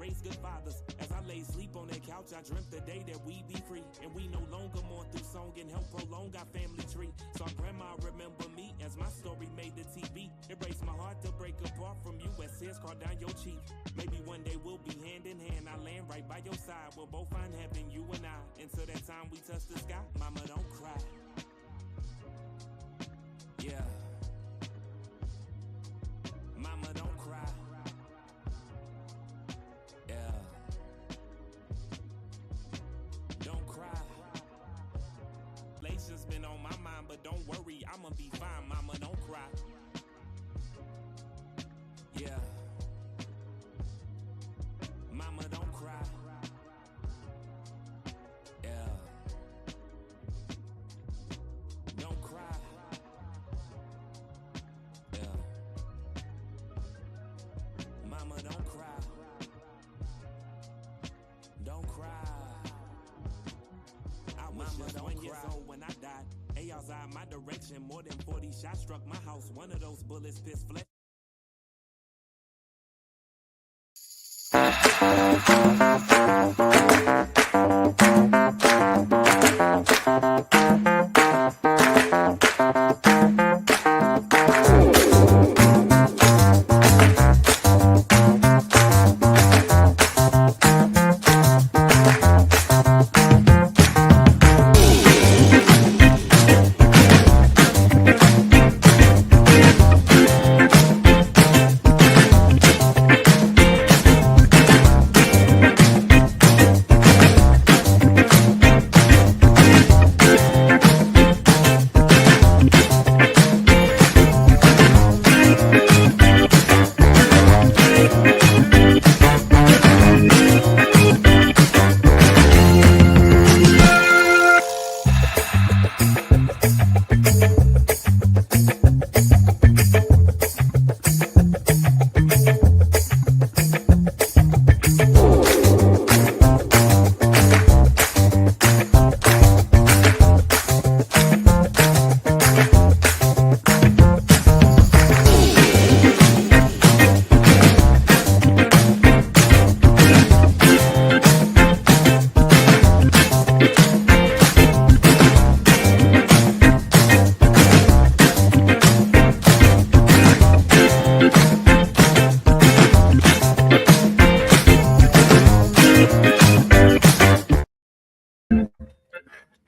raise good fathers. As I lay sleep on that couch, I dreamt the day that we be free, and we no longer mourn through song and help prolong our family tree. So our grandma remember me as my story made the TV. It breaks my heart to break apart from you as tears crawl down your cheek. Maybe one day we'll be hand in hand. I land right by your side. We'll both find heaven, you and I. Until that time we touch the sky, mama, don't cry. Yeah. Mama, don't cry. Yeah. Don't cry. Inflation's been on my mind, but don't worry, I'ma be fine. Mama, don't cry. Yeah. Mama, don't cry. Yeah. Don't cry. Yeah. Mama, don't cry. Don't cry. I was just 1 year old when I died. AR's eye my direction. More than 40 shots struck my house. One of those bullets pierced flesh.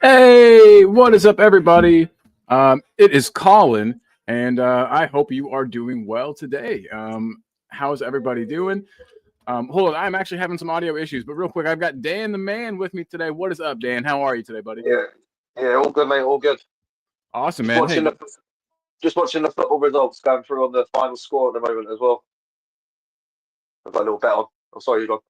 Hey, what is up, everybody? It is Colin, and I hope you are doing well today. How's everybody doing? Hold on, I'm actually having some audio issues, but real quick, I've got Dan the man with me today. What is up, Dan? How are you today, buddy? Yeah, all good, mate. All good. Awesome, Just man. just watching the football results going through on the final score at the moment as well. I've got a little bet on. I'm sorry, you got.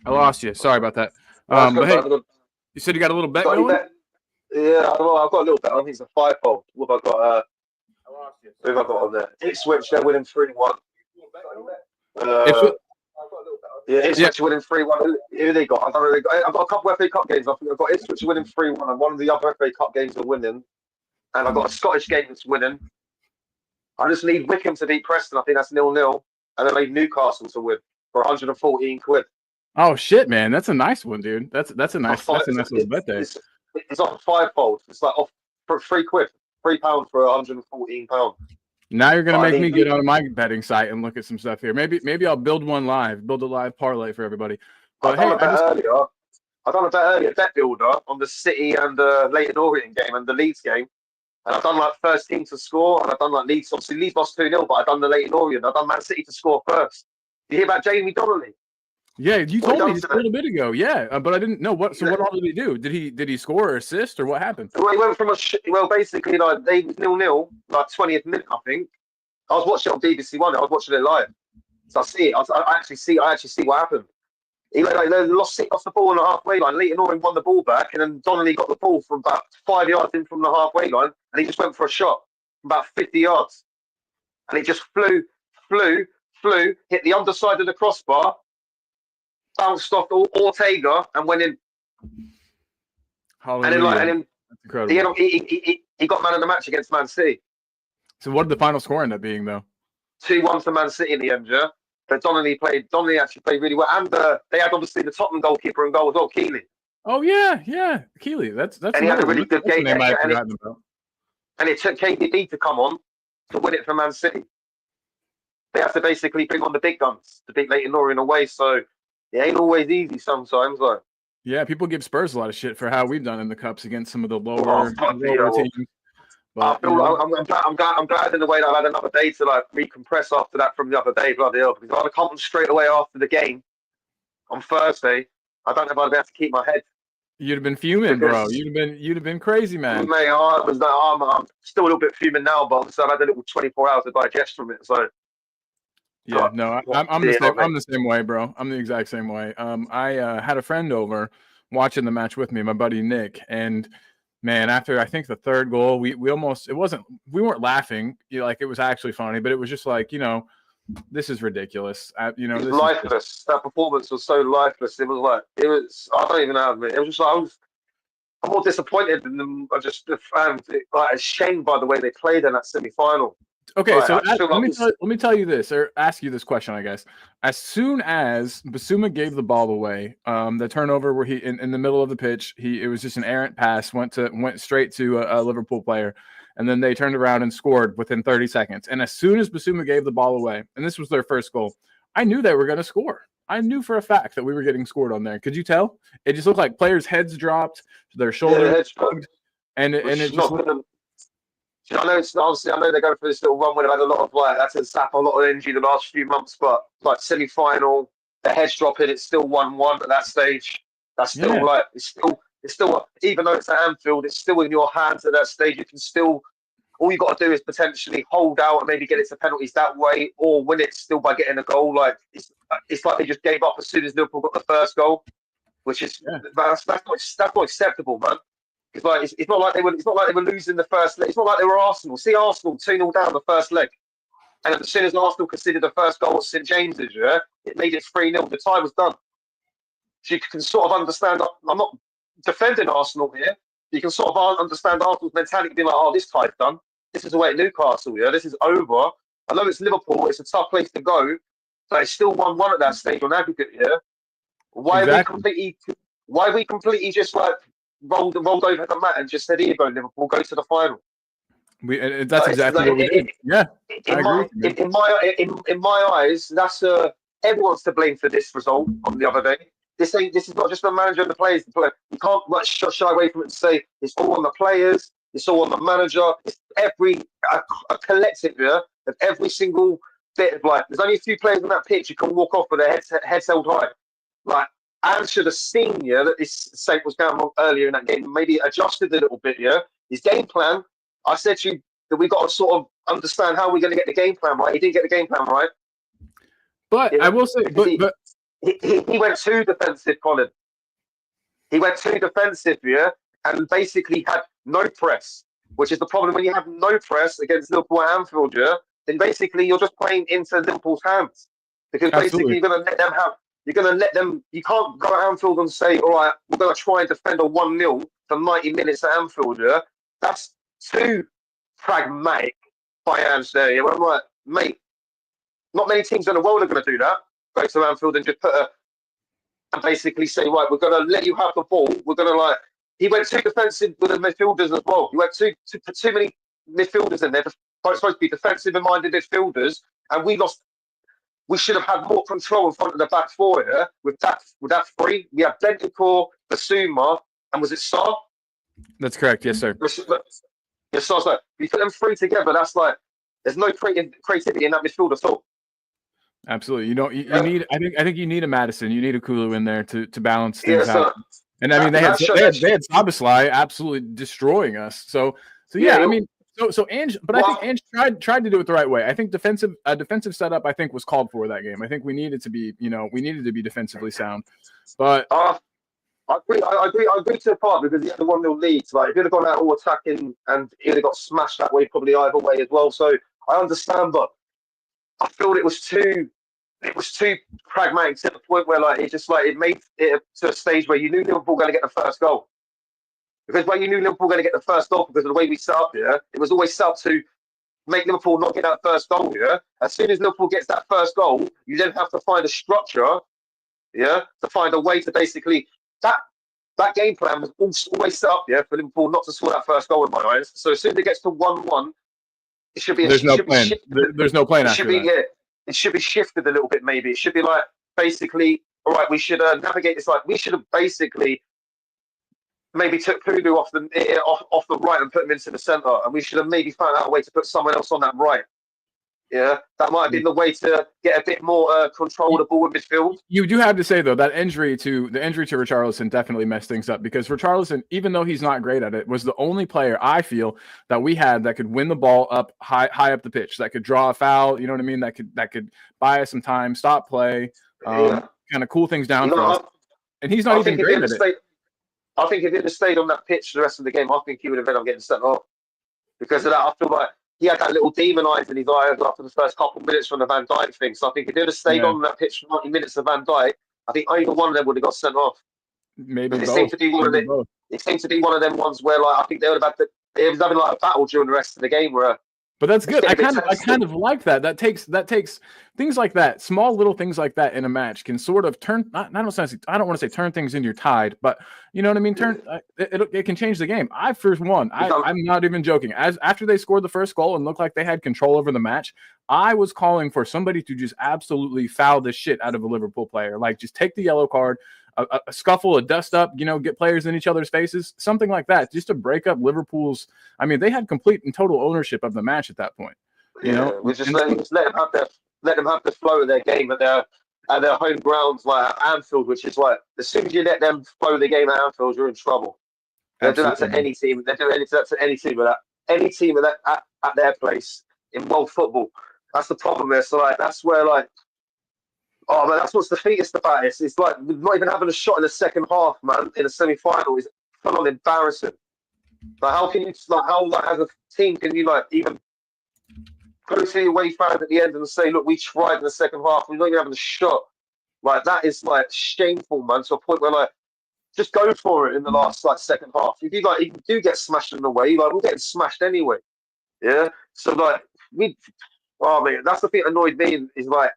I lost you. Sorry about that. But hey, you said you got a little bet going? Bet? Yeah, well, I've got a little bet. I think it's a fivefold. What have I got? I lost you. Who have I got on there? Ipswich, they're winning 3-1. Ipswich winning 3-1. Who they got? I don't know. I've got a couple of FA Cup games. I think I've got Ipswich winning 3-1, and one of the other FA Cup games are winning. And I've got a Scottish game that's winning. I just need Wickham to beat Preston. I think that's 0-0. And then I need Newcastle to win for 114 quid. Oh shit, man, that's a nice one, dude. That's a nice little bet there. It's off fivefold. It's like off for £3, £3 for £114. Now you're gonna make me get on my betting site and look at some stuff here. Maybe I'll build a live parlay for everybody. But I done a bet earlier, bet builder on the City and the Leyton Orient game and the Leeds game. And I've done like first team to score, and I've done like Leeds. Obviously, Leeds lost 2-0, but I've done the Leyton Orient. I've done Man City to score first. You hear about Jamie Donnelly? Yeah, you told me just a little bit ago. Yeah, but I didn't know what. So what all did he do? Did he score or assist or what happened? Well, he went from basically like they 0-0, like 20th minute, I think. I was watching it on BBC One. I was watching it live, so I see it. I actually see what happened. He lost the ball on the halfway line. Leyton Orient won the ball back, and then Donnelly got the ball from about 5 yards in from the halfway line, and he just went for a shot from about 50 yards, and it just flew, hit the underside of the crossbar, bounced off Ortega and went in. Hallelujah. And then That's incredible. He got man of the match against Man City. So what did the final score end up being, though? 2-1 for Man City in the end, yeah. But Donnelly actually played really well, and they had obviously the Tottenham goalkeeper in goal as well, Keeley. Oh yeah, Keeley. That's and he had a really good game. And it took KDB to come on to win it for Man City. They have to basically bring on the big guns to beat Leighton Orient away. So it ain't always easy sometimes, like. Yeah, people give Spurs a lot of shit for how we've done in the cups against some of the lower teams. But, I'm glad in the way that I had another day to like recompress after that from the other day, bloody hell. Because if I'd have come straight away after the game on Thursday, I don't know if I'd be able to keep my head. You'd have been fuming, bro. You'd have been crazy, man. Mate, I'm still a little bit fuming now, but so I had a little 24 hours to digest from it. So yeah, no, I'm the same way, bro. I'm the exact same way. I had a friend over watching the match with me, my buddy Nick, and man, after I think the third goal, we weren't laughing, like it was actually funny, but it was just like, this is ridiculous. This lifeless. That performance was so lifeless. I don't even know. It was just like I'm more disappointed than them. I just found it like ashamed by the way they played in that semi-final. Okay, so let me tell you this, or ask you this question, I guess. As soon as Basuma gave the ball away, the turnover where he in the middle of the pitch, it was just an errant pass, went straight to a Liverpool player, and then they turned around and scored within 30 seconds. And as soon as Basuma gave the ball away, and this was their first goal, I knew they were going to score. I knew for a fact that we were getting scored on there. Could you tell? It just looked like players' heads dropped, their shoulders, and it just looked. I know they're going through this little run where they've had a lot of had to sap a lot of energy the last few months, but like semi-final, the heads dropping, it's still 1-1 at that stage. That's still it's still even though it's at Anfield, it's still in your hands at that stage. You can still, all you got to do is potentially hold out and maybe get it to penalties that way, or win it still by getting a goal. Like it's like they just gave up as soon as Liverpool got the first goal, which is that's not acceptable, man. It's not like they were losing the first leg. It's not like they were Arsenal. See Arsenal 2-0 down the first leg, and as soon as Arsenal conceded the first goal at St James's, it made it 3-0. The tie was done. So you can sort of understand. I'm not defending Arsenal here. You can sort of understand Arsenal's mentality, being like, "Oh, this tie's done. This is away at Newcastle. This is over. I know it's Liverpool. It's a tough place to go, but it's still 1-1 at that stage on aggregate. Why we completely just like rolled over the mat and just said, "Here you go, Liverpool, go to the final." That's exactly what we did. Yeah, in my eyes, that's everyone's to blame for this result on the other day. This is not just the manager and the players. You can't shy away from it and say it's all on the players, it's all on the manager. It's a collective of every single bit of there's only a few players on that pitch you can walk off with their heads held high. Anne should have seen that this Saint was going wrong earlier in that game, maybe adjusted a little bit. His game plan, I said to you that we got to sort of understand how we're going to get the game plan right. He didn't get the game plan right. But I will say, but he went too defensive, Colin. He went too defensive, and basically had no press, which is the problem when you have no press against Liverpool at Anfield, then basically you're just playing into Liverpool's hands. Because basically you're going to let them have. You're going to let them. You can't go to Anfield and say, "All right, we're going to try and defend a 1-0 for 90 minutes at Anfield." That's too pragmatic by Ange there. I'm like, mate, not many teams in the world are going to do that. Go to Anfield and just and basically say, "Right, we're going to let you have the ball. We're going to He went too defensive with the midfielders as well. He went too many midfielders in there. They're supposed to be defensive-minded midfielders, and we lost. We should have had more control in front of the back four with that three. We had Bentancur, Basuma, and was it Sarr? That's correct. Yes, sir. Yes, Sarr. You put them three together. That's there's no creativity in that midfield at all. Absolutely. You need. I think you need a Maddison. You need a Kulu in there to balance things out. And I mean, they had Szoboszlai absolutely destroying us. So yeah. I mean. So Ange, but I think Ange tried to do it the right way. I think defensive setup I think was called for that game. I think we needed to be defensively sound. But I agree to a part because he had the 1-0 lead. If he'd have gone out all attacking and he'd have got smashed that way, probably either way as well. So I understand, but I feel it was too it was too pragmatic to the point where like it made it to a stage where you knew Liverpool were going to get the first goal. Because when you knew Liverpool were going to get the first goal because of the way we set up here, it was always set up to make Liverpool not get that first goal here. As soon as Liverpool gets that first goal, you then have to find a structure, to find a way to basically that game plan was always set up, for Liverpool not to score that first goal in my eyes. So as soon as it gets to 1-1, it should be There's no plan. There's no plan after that. It should be shifted a little bit. Maybe it should be like basically, all right, we should navigate this. Like we should have basically maybe took Kudu off the right and put him into the centre, and we should have maybe found out a way to put someone else on that right. Yeah, that might have been the way to get a bit more control of the ball in midfield. You do have to say though that the injury to Richarlison definitely messed things up, because Richarlison, even though he's not great at it, was the only player I feel that we had that could win the ball up high up the pitch, that could draw a foul. You know what I mean? That could buy us some time, stop play, kind of cool things down for us. And he's not even great at it. I think if he'd have stayed on that pitch the rest of the game, I think he would have ended up getting sent off because of that. I feel like he had that little demon eyes in his eye after the first couple of minutes from the Van Dijk thing. So I think if he'd have stayed on that pitch for 90 minutes of Van Dijk, I think either one of them would have got sent off. Maybe both. It seemed to be one of them ones where like I think they would have had it was having like a battle during the rest of the game where. But that's good. I kind of like that. That takes things like that, small little things like that in a match can sort of turn. I don't want to say turn things into your tide, but you know what I mean. It can change the game. I'm not even joking. After they scored the first goal and looked like they had control over the match, I was calling for somebody to just absolutely foul the shit out of a Liverpool player. Like just take the yellow card. A scuffle, a dust up, get players in each other's faces, something like that, just to break up Liverpool's. I mean, they had complete and total ownership of the match at that point. We just let them have the flow of their game at their home grounds, like at Anfield, which is like as soon as you let them flow the game at Anfield, you're in trouble. They'll do that to any team. They do that to any team at their place in world football. That's the problem there. So like that's where like. Oh man, that's what's defeatist about it. It's like not even having a shot in the second half, man, in a semi-final is full on embarrassing. Like how can you as a team can you like even go to your away fans at the end and say, look, we tried in the second half, we're not even having a shot. Like that is like shameful, man, to a point where like just go for it in the last like second half. If you do get smashed in the way, like we're getting smashed anyway. Yeah. So like man, that's the thing that annoyed me is like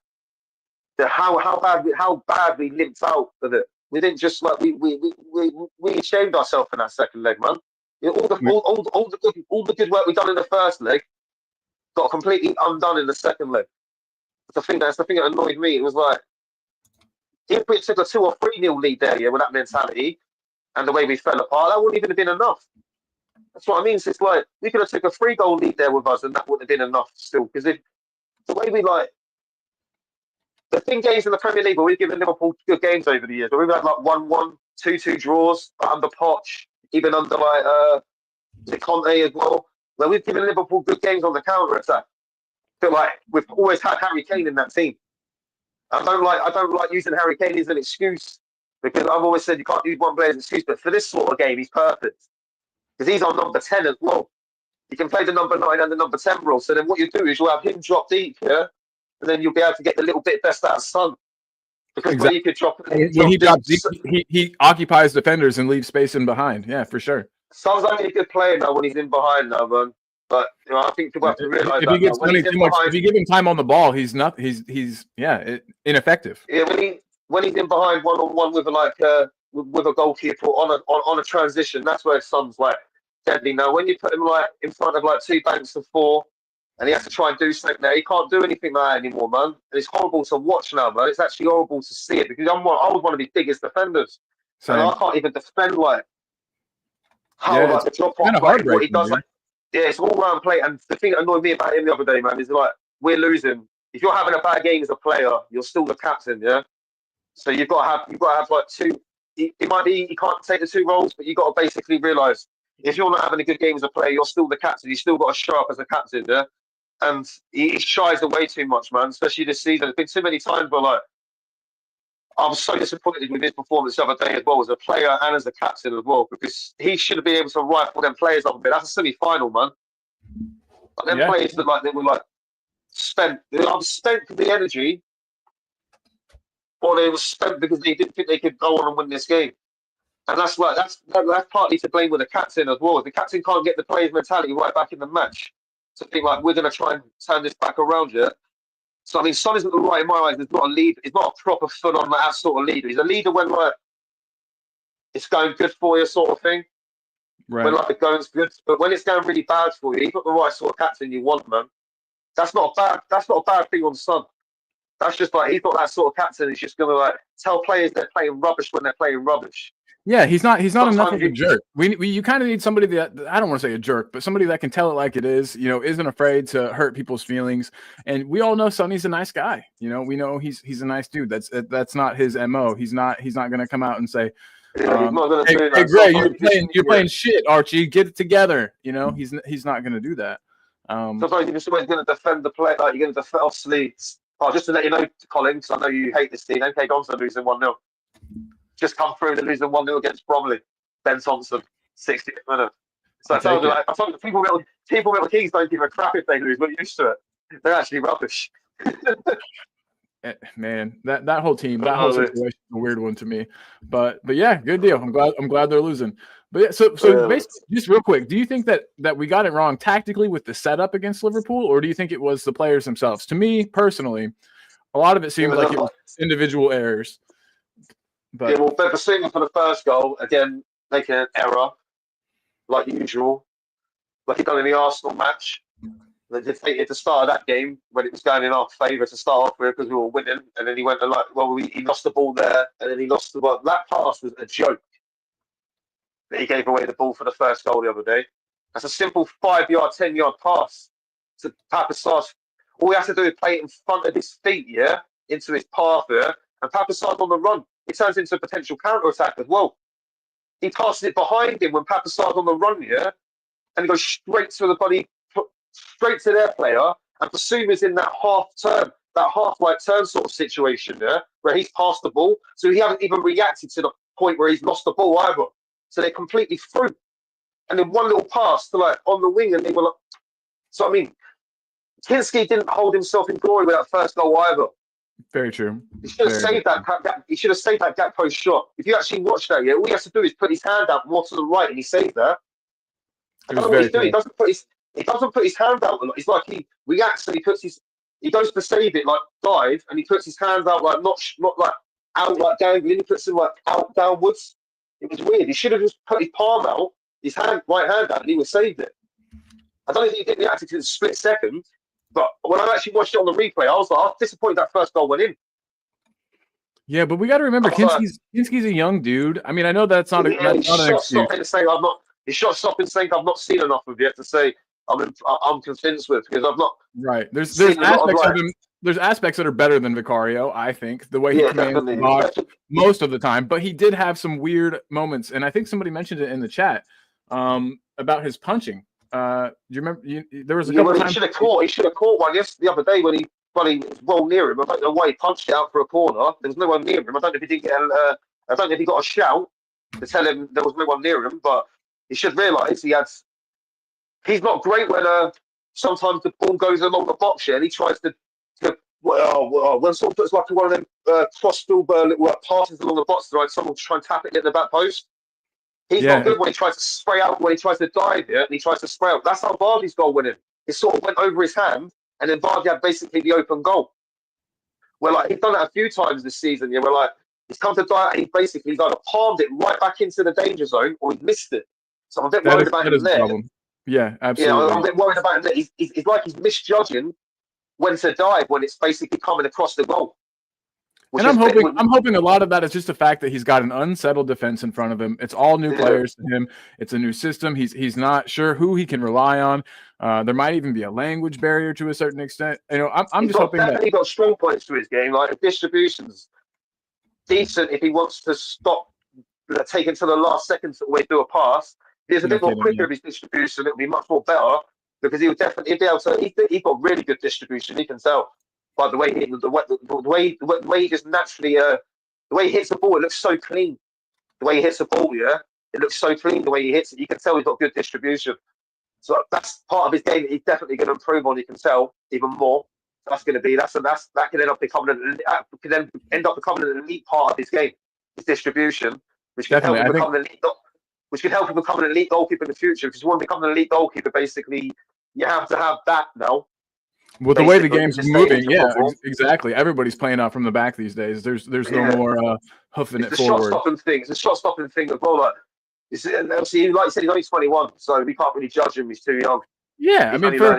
how bad we limped out of it. We didn't just like we ashamed ourselves in that second leg, man. All the good work we done in the first leg got completely undone in the second leg. That's the thing that annoyed me. It was like if we took a 2 or 3-0 lead there, with that mentality and the way we fell apart, that wouldn't even have been enough. That's what I mean. So it's like we could have took a 3-goal lead there with us, and that wouldn't have been enough still. Because if the way we like. The thing games in the Premier League, where we've given Liverpool good games over the years, where we've had like 1-1, 2-2 draws under Poch, even under like Conte as well, where we've given Liverpool good games on the counter attack. But like we've always had Harry Kane in that team. I don't like using Harry Kane as an excuse because I've always said you can't use one player as an excuse. But for this sort of game, he's perfect because he's on number 10 as well. He can play the number 9 and the number 10 role. So then what you do is you'll have him drop deep here. And then you'll be able to get the little bit best out of Son. Because when you could he occupies defenders and leaves space in behind. Yeah, for sure. Son's only a good player now when he's in behind now, man. But I think people have to realise if you give him time on the ball, he's ineffective. Yeah, when he's in behind 1-on-1 with a goalkeeper on a transition, that's where Son's like deadly. Now when you put him like in front of like 2 banks of 4. And he has to try and do something there. He can't do anything like that anymore, man. And it's horrible to watch now, man. It's actually horrible to see it because I was one of his biggest defenders. Same. And I can't even defend like how the drop off like, what he does. Like, it's all round play. And the thing that annoyed me about him the other day, man, is like we're losing. If you're having a bad game as a player, you're still the captain, yeah. So you've got to have like 2. It might be he can't take the 2 roles, but you got to basically realise if you're not having a good game as a player, you're still the captain. You still got to show up as a captain, yeah. And he shies away too much, man, especially this season. There's been too many times where, like, I was so disappointed with his performance the other day as well, as a player and as a captain as well, because he should have been able to rifle them players up a bit. That's a semi-final, man. But them players that, like, they were, like, spent for the energy or they were spent because they didn't think they could go on and win this game. And that's partly to blame with the captain as well. If the captain can't get the players' mentality right back in the match to think like we're going to try and turn this back around here. So I mean, Son isn't the right in my eyes. He's not a leader. He's not a proper full-on that sort of leader. He's a leader when like it's going good for you, sort of thing. Right. When like the going's good, but when it's going really bad for you, he's not the right sort of captain you want, man. That's not a bad thing on Son. That's just like he's not that sort of captain. He's just gonna like tell players they're playing rubbish when they're playing rubbish. Yeah, he's not enough of a jerk. You kind of need somebody that, I don't want to say a jerk, but somebody that can tell it like it is, isn't afraid to hurt people's feelings. And we all know Sonny's a nice guy. We know he's a nice dude. That's not his MO. He's not going to come out and say, he's not gonna do that. Hey Gray, you're playing shit, Archie. Get it together. He's not going to do that. Sometimes you're just always going to defend the play. Like you're going to defend. Obviously, just to let you know, Colin, because I know you hate this team. MK Dons are losing 1-0. Just come through and losing 1-0 against Bromley. Ben Thompson, 60th minute. So I told you, people with the Kings don't give a crap if they lose. We're used to it. They're actually rubbish. Man, that whole team, that whole situation is a weird one to me. But yeah, good deal. I'm glad they're losing. But yeah, so basically, just real quick, do you think that we got it wrong tactically with the setup against Liverpool, or do you think it was the players themselves? To me personally, a lot of it seemed like it was individual errors. But yeah, well, Basuma for the first goal, again, making an error, like usual, like he done in the Arsenal match. They at the start of that game, when it was going in our favour to start off with because we were winning, and then he went and he lost the ball there, and then he lost the ball. That pass was a joke that he gave away the ball for the first goal the other day. That's a simple 5-yard, 10-yard pass to Papassar. All he has to do is play it in front of his feet, into his path here, and Papassar's on the run. It turns into a potential counter-attack as well. He passes it behind him when Papassar's on the run, and he goes straight to their player, and Basuma's in that half right turn sort of situation where he's passed the ball, so he hasn't even reacted to the point where he's lost the ball either. So they're completely through. And then one little pass to on the wing, and they were like, so I mean, Kinski didn't hold himself in glory with that first goal either. Very true. He should have saved that. He should have saved that gap post shot. If you actually watch that, all he has to do is put his hand out more to the right, and he saved that. I don't know what he's doing. He doesn't put his hand out a lot. It's like he reacts and he goes to save it, like dive, and he puts his hands out like not like out like dangling. He puts them like out downwards. It was weird. He should have just put his palm out, his right hand out, and he would have saved it. I don't know if he didn't react to the split second. But when I actually watched it on the replay, I was disappointed that first goal went in. Yeah, but we got to remember Kinski's a young dude. I mean, I know that's not an excuse. He shot something saying I've not seen enough of yet to say I'm convinced with because I've not. Right. There's aspects of him. There's aspects that are better than Vicario, I think, the way he commands the box most of the time. But he did have some weird moments, and I think somebody mentioned it in the chat about his punching. Do you remember? There was a couple times he should have caught one the other day when he was well near him. I don't know why he punched it out for a corner. There was no one near him. I don't know if he didn't get. I don't know if he got a shout to tell him there was no one near him. But he should realise he's not great when sometimes the ball goes along the box and he tries to when someone puts like one of them cross-field little passes along the box, like someone try and tap it in the back post. He's not good when he tries to spray out, when he tries to dive and he tries to spray out. That's how Vardy's goal went in. It sort of went over his hand, and then Vardy had basically the open goal. Where he's done that a few times this season. Where he's come to dive, he basically either palmed it right back into the danger zone, or he missed it. So I'm a bit worried about him there. Yeah, absolutely. I'm a bit worried about him there. It's like he's misjudging when to dive when it's basically coming across the goal. And I'm hoping a lot of that is just the fact that he's got an unsettled defense in front of him. It's all new players to him. It's a new system. He's not sure who he can rely on. There might even be a language barrier to a certain extent. I'm just hoping that he's got strong points to his game. Like the distribution's decent if he wants to stop taking to the last second to always do a pass. If he's a bit more quicker of his distribution, it'll be much more better because he'll definitely be able to. He's got really good distribution. He can tell. By the way, the way he just naturally, the way he hits the ball, it looks so clean. The way he hits the ball, it looks so clean. The way he hits it, you can tell he's got good distribution. So that's part of his game that he's definitely going to improve on. You can tell even more. That's going to be that can end up becoming an elite part of his game, his distribution, which can Definitely. help him I think become an elite. Which can help him become an elite goalkeeper in the future. Because if you want to become an elite goalkeeper, basically, you have to have that now. with the way the game's moving, Football. exactly. Everybody's playing out from the back these days. There's no more hoofing it forward. It's the shot stopping thing as well. Like, obviously, like you said, he's only 21, so we can't really judge him. He's too young. Yeah, I mean, for a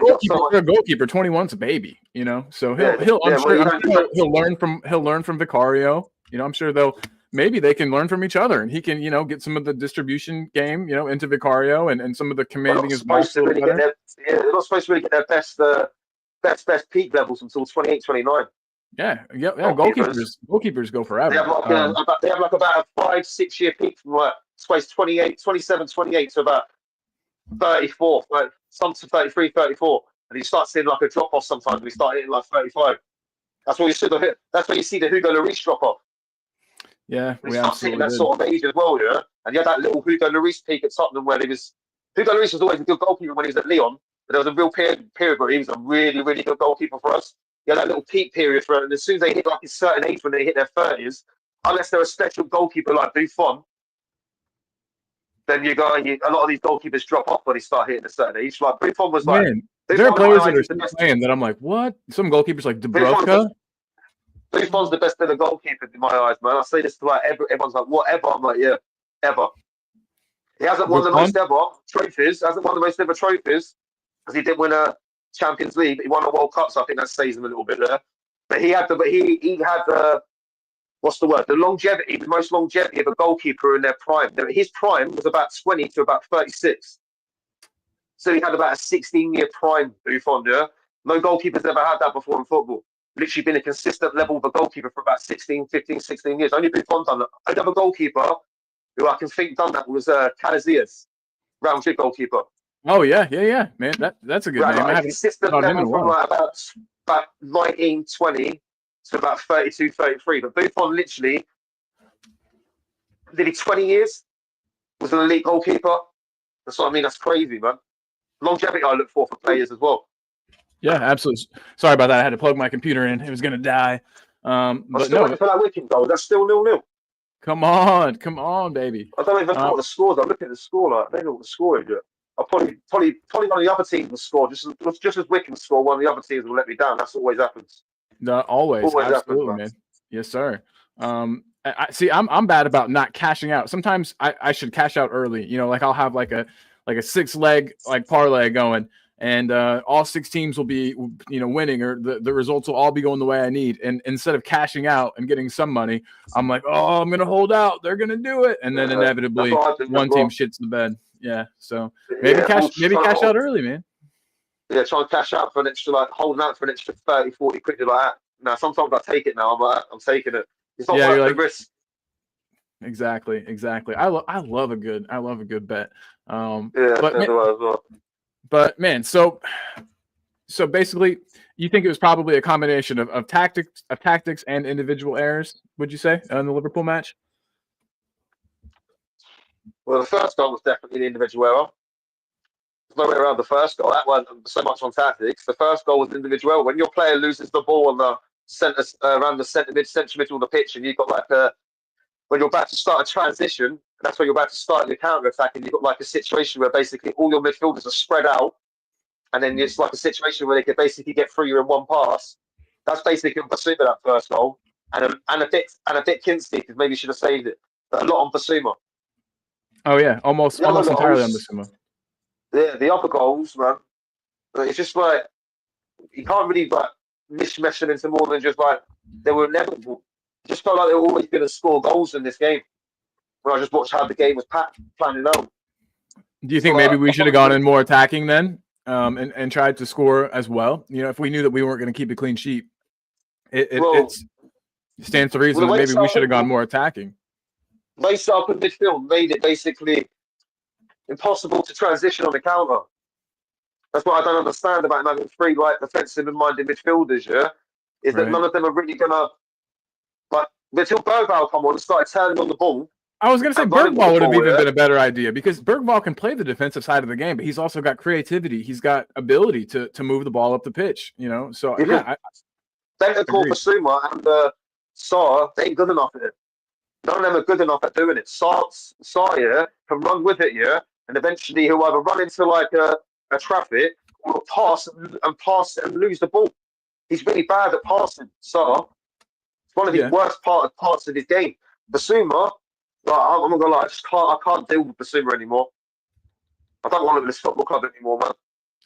goalkeeper, 21's a baby, you know. So I'm sure he'll learn from Vicario. You know, I'm sure maybe they can learn from each other, and he can, you know, get some of the distribution game, you know, into Vicario and some of the commanding his box. They're not supposed to really get their best peak levels until 28, 29. Yeah. Goalkeepers go forever. They have like about a 5-6 year peak from like 27, 28 to about 34, like some to 33, 34, and you start seeing like a drop off sometimes. We start hitting like 35. That's what you should have hit. That's where you see the Hugo Lloris drop off. Yeah, we absolutely did. That sort of age as well, yeah. And you had that little Hugo Lloris peak at Tottenham where Hugo Lloris was always a good goalkeeper when he was at Lyon, but there was a real period where he was a really, really good goalkeeper for us. You had that little peak period for it, and as soon as they hit like a certain age when they hit their 30s, unless they're a special goalkeeper like Buffon, then a lot of these goalkeepers drop off when they start hitting a certain age. Like Buffon was like, there are players that are still playing that I'm like, what? Some goalkeepers like Dubrovka. Buffon's the best ever goalkeeper in my eyes, man. I say this to like everyone's like, whatever. I'm like, yeah, ever. He hasn't won the most ever trophies. Hasn't won the most ever trophies because he didn't win a Champions League, but he won a World Cup, so I think that saves him a little bit there. But he had what's the word? The most longevity of a goalkeeper in their prime. His prime was about 20 to about 36. So he had about a 16-year prime, Buffon, yeah? No goalkeeper's ever had that before in football. Literally been a consistent level of a goalkeeper for about 16 years. Only Buffon done that. Another goalkeeper who I can think done that was Casillas, Real Madrid goalkeeper. Oh, yeah, man. That's a good name. Like a consistent level from like about 19, 20 to about 32, 33. But Buffon literally, did he 20 years? Was an elite goalkeeper. That's what I mean. That's crazy, man. Longevity I look for players as well. Yeah, absolutely. Sorry about that. I had to plug my computer in. It was going to die. But waiting for that Wigan goal. That's still 0-0. Come on, baby. I don't even know what the score is. I'm looking at the score. Like, I don't know what the score is yet. I'll probably one of the other teams will score. Just as Wigan score, one of the other teams will let me down. That's always happens. Always absolutely, happens, man. Yes, sir. I see. I'm bad about not cashing out. Sometimes I should cash out early. You know, like I'll have like a 6-leg like parlay going, and all 6 teams will be, you know, winning, or the results will all be going the way I need. And instead of cashing out and getting some money, I'm like, oh, I'm gonna hold out. They're gonna do it, and then inevitably one team shits the bed. Yeah, so maybe cash out early, man. Yeah, try and cash out for an extra, like holding out for an extra 30, 40 quid like that. Now sometimes I take it now. I'm taking it. It's not worth the risk. Exactly. I love a good bet. But man, so basically, you think it was probably a combination of tactics and individual errors, would you say, in the Liverpool match? Well, the first goal was definitely the individual error. There's no way around the first goal. That wasn't so much on tactics. The first goal was individual. When your player loses the ball on the centre, around the central middle of the pitch, and you've got like when you're about to start a transition, that's when you're about to start your counter attack, and you've got like a situation where basically all your midfielders are spread out, and then it's like a situation where they could basically get through you in one pass. That's basically Basuma, that first goal, and a bit Kinsley, because maybe you should have saved it, but a lot on Basuma. Oh yeah, almost entirely on Basuma. Yeah, the other goals, man. It's just like you can't really like mishmash them into more than just like they were inevitable. It just felt like they were always going to score goals in this game. When I just watched how the game was planning out. Do you think maybe we should have gone in more attacking then, and tried to score as well? You know, if we knew that we weren't going to keep a clean sheet, it stands to reason that maybe we should have gone more attacking. They set up in midfield, made it basically impossible to transition on the counter. That's what I don't understand about having 3 like defensive and minded midfielders. Yeah, is that none of them are really gonna like until Bergvall come on and started turning on the ball. I was going to say and running with Bergvall the would have ball, even yeah. been a better idea because Bergvall can play the defensive side of the game, but he's also got creativity. He's got ability to move the ball up the pitch, you know? So, Because yeah, I Bentancur, agreed. Basuma, and Sarr, they ain't good enough at it. None of them are good enough at doing it. Sarr, yeah, can run with it, yeah, and eventually he'll either run into like a traffic or pass and lose the ball. He's really bad at passing. Sarr, it's one of his Yeah. worst parts of his game. Basuma, like, I'm not gonna lie, I can't deal with Basuma anymore. I don't want him in this football club anymore, man.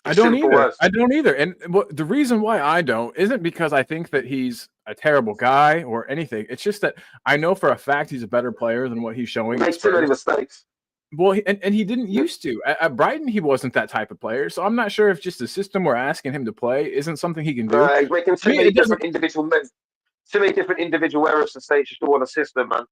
I It's don't simple either. words. I don't either. And the reason why I don't isn't because I think that he's a terrible guy or anything. It's just that I know for a fact he's a better player than what he's He showing at makes too many Spurs. mistakes. Well, and he didn't used to. At Brighton, he wasn't that type of player. So I'm not sure if just the system we're asking him to play isn't something he can do. No, he's making To too me, many it doesn't. different individual errors to say just all the system, man.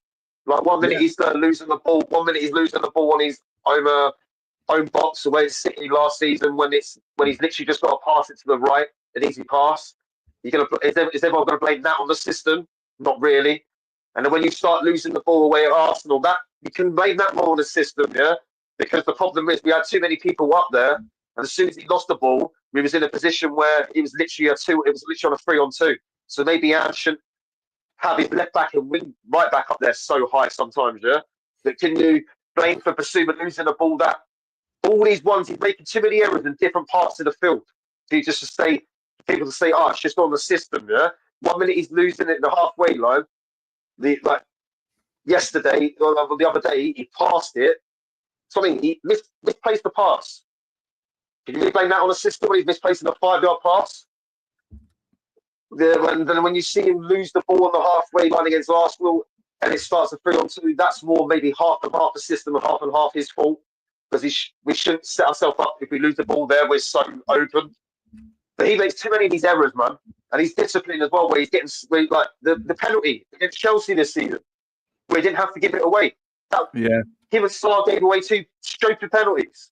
Like 1 minute Yeah, he's losing the ball, 1 minute he's losing the ball on his own box away at City last season when he's literally just got to pass it to the right, an easy pass. Is everyone going to blame that on the system? Not really. And then when you start losing the ball away at Arsenal, that you can blame that more on the system, yeah. Because the problem is we had too many people up there, and as soon as he lost the ball, we was in a position where it was literally on a 3-on-2. So maybe Anne shouldn't have his left back and wing right back up there so high sometimes, yeah. But can you blame for Basuma losing the ball that all these ones he's making too many errors in different parts of the field. For you just to say people to say, oh, it's just on the system, yeah. 1 minute he's losing it in the halfway line. Like yesterday or the other day, he passed it. Something he misplaced the pass. Can you blame that on the system when he's misplacing a 5-yard pass? Then when you see him lose the ball on the halfway line against Arsenal and it starts a 3-on-2, that's more maybe half and half the system and half his fault. Because we shouldn't set ourselves up if we lose the ball there. We're so open. But he makes too many of these errors, man. And he's disciplined as well, where he's getting like the penalty against Chelsea this season, where he didn't have to give it away. yeah. Him and Sarr gave away 2 stupid penalties.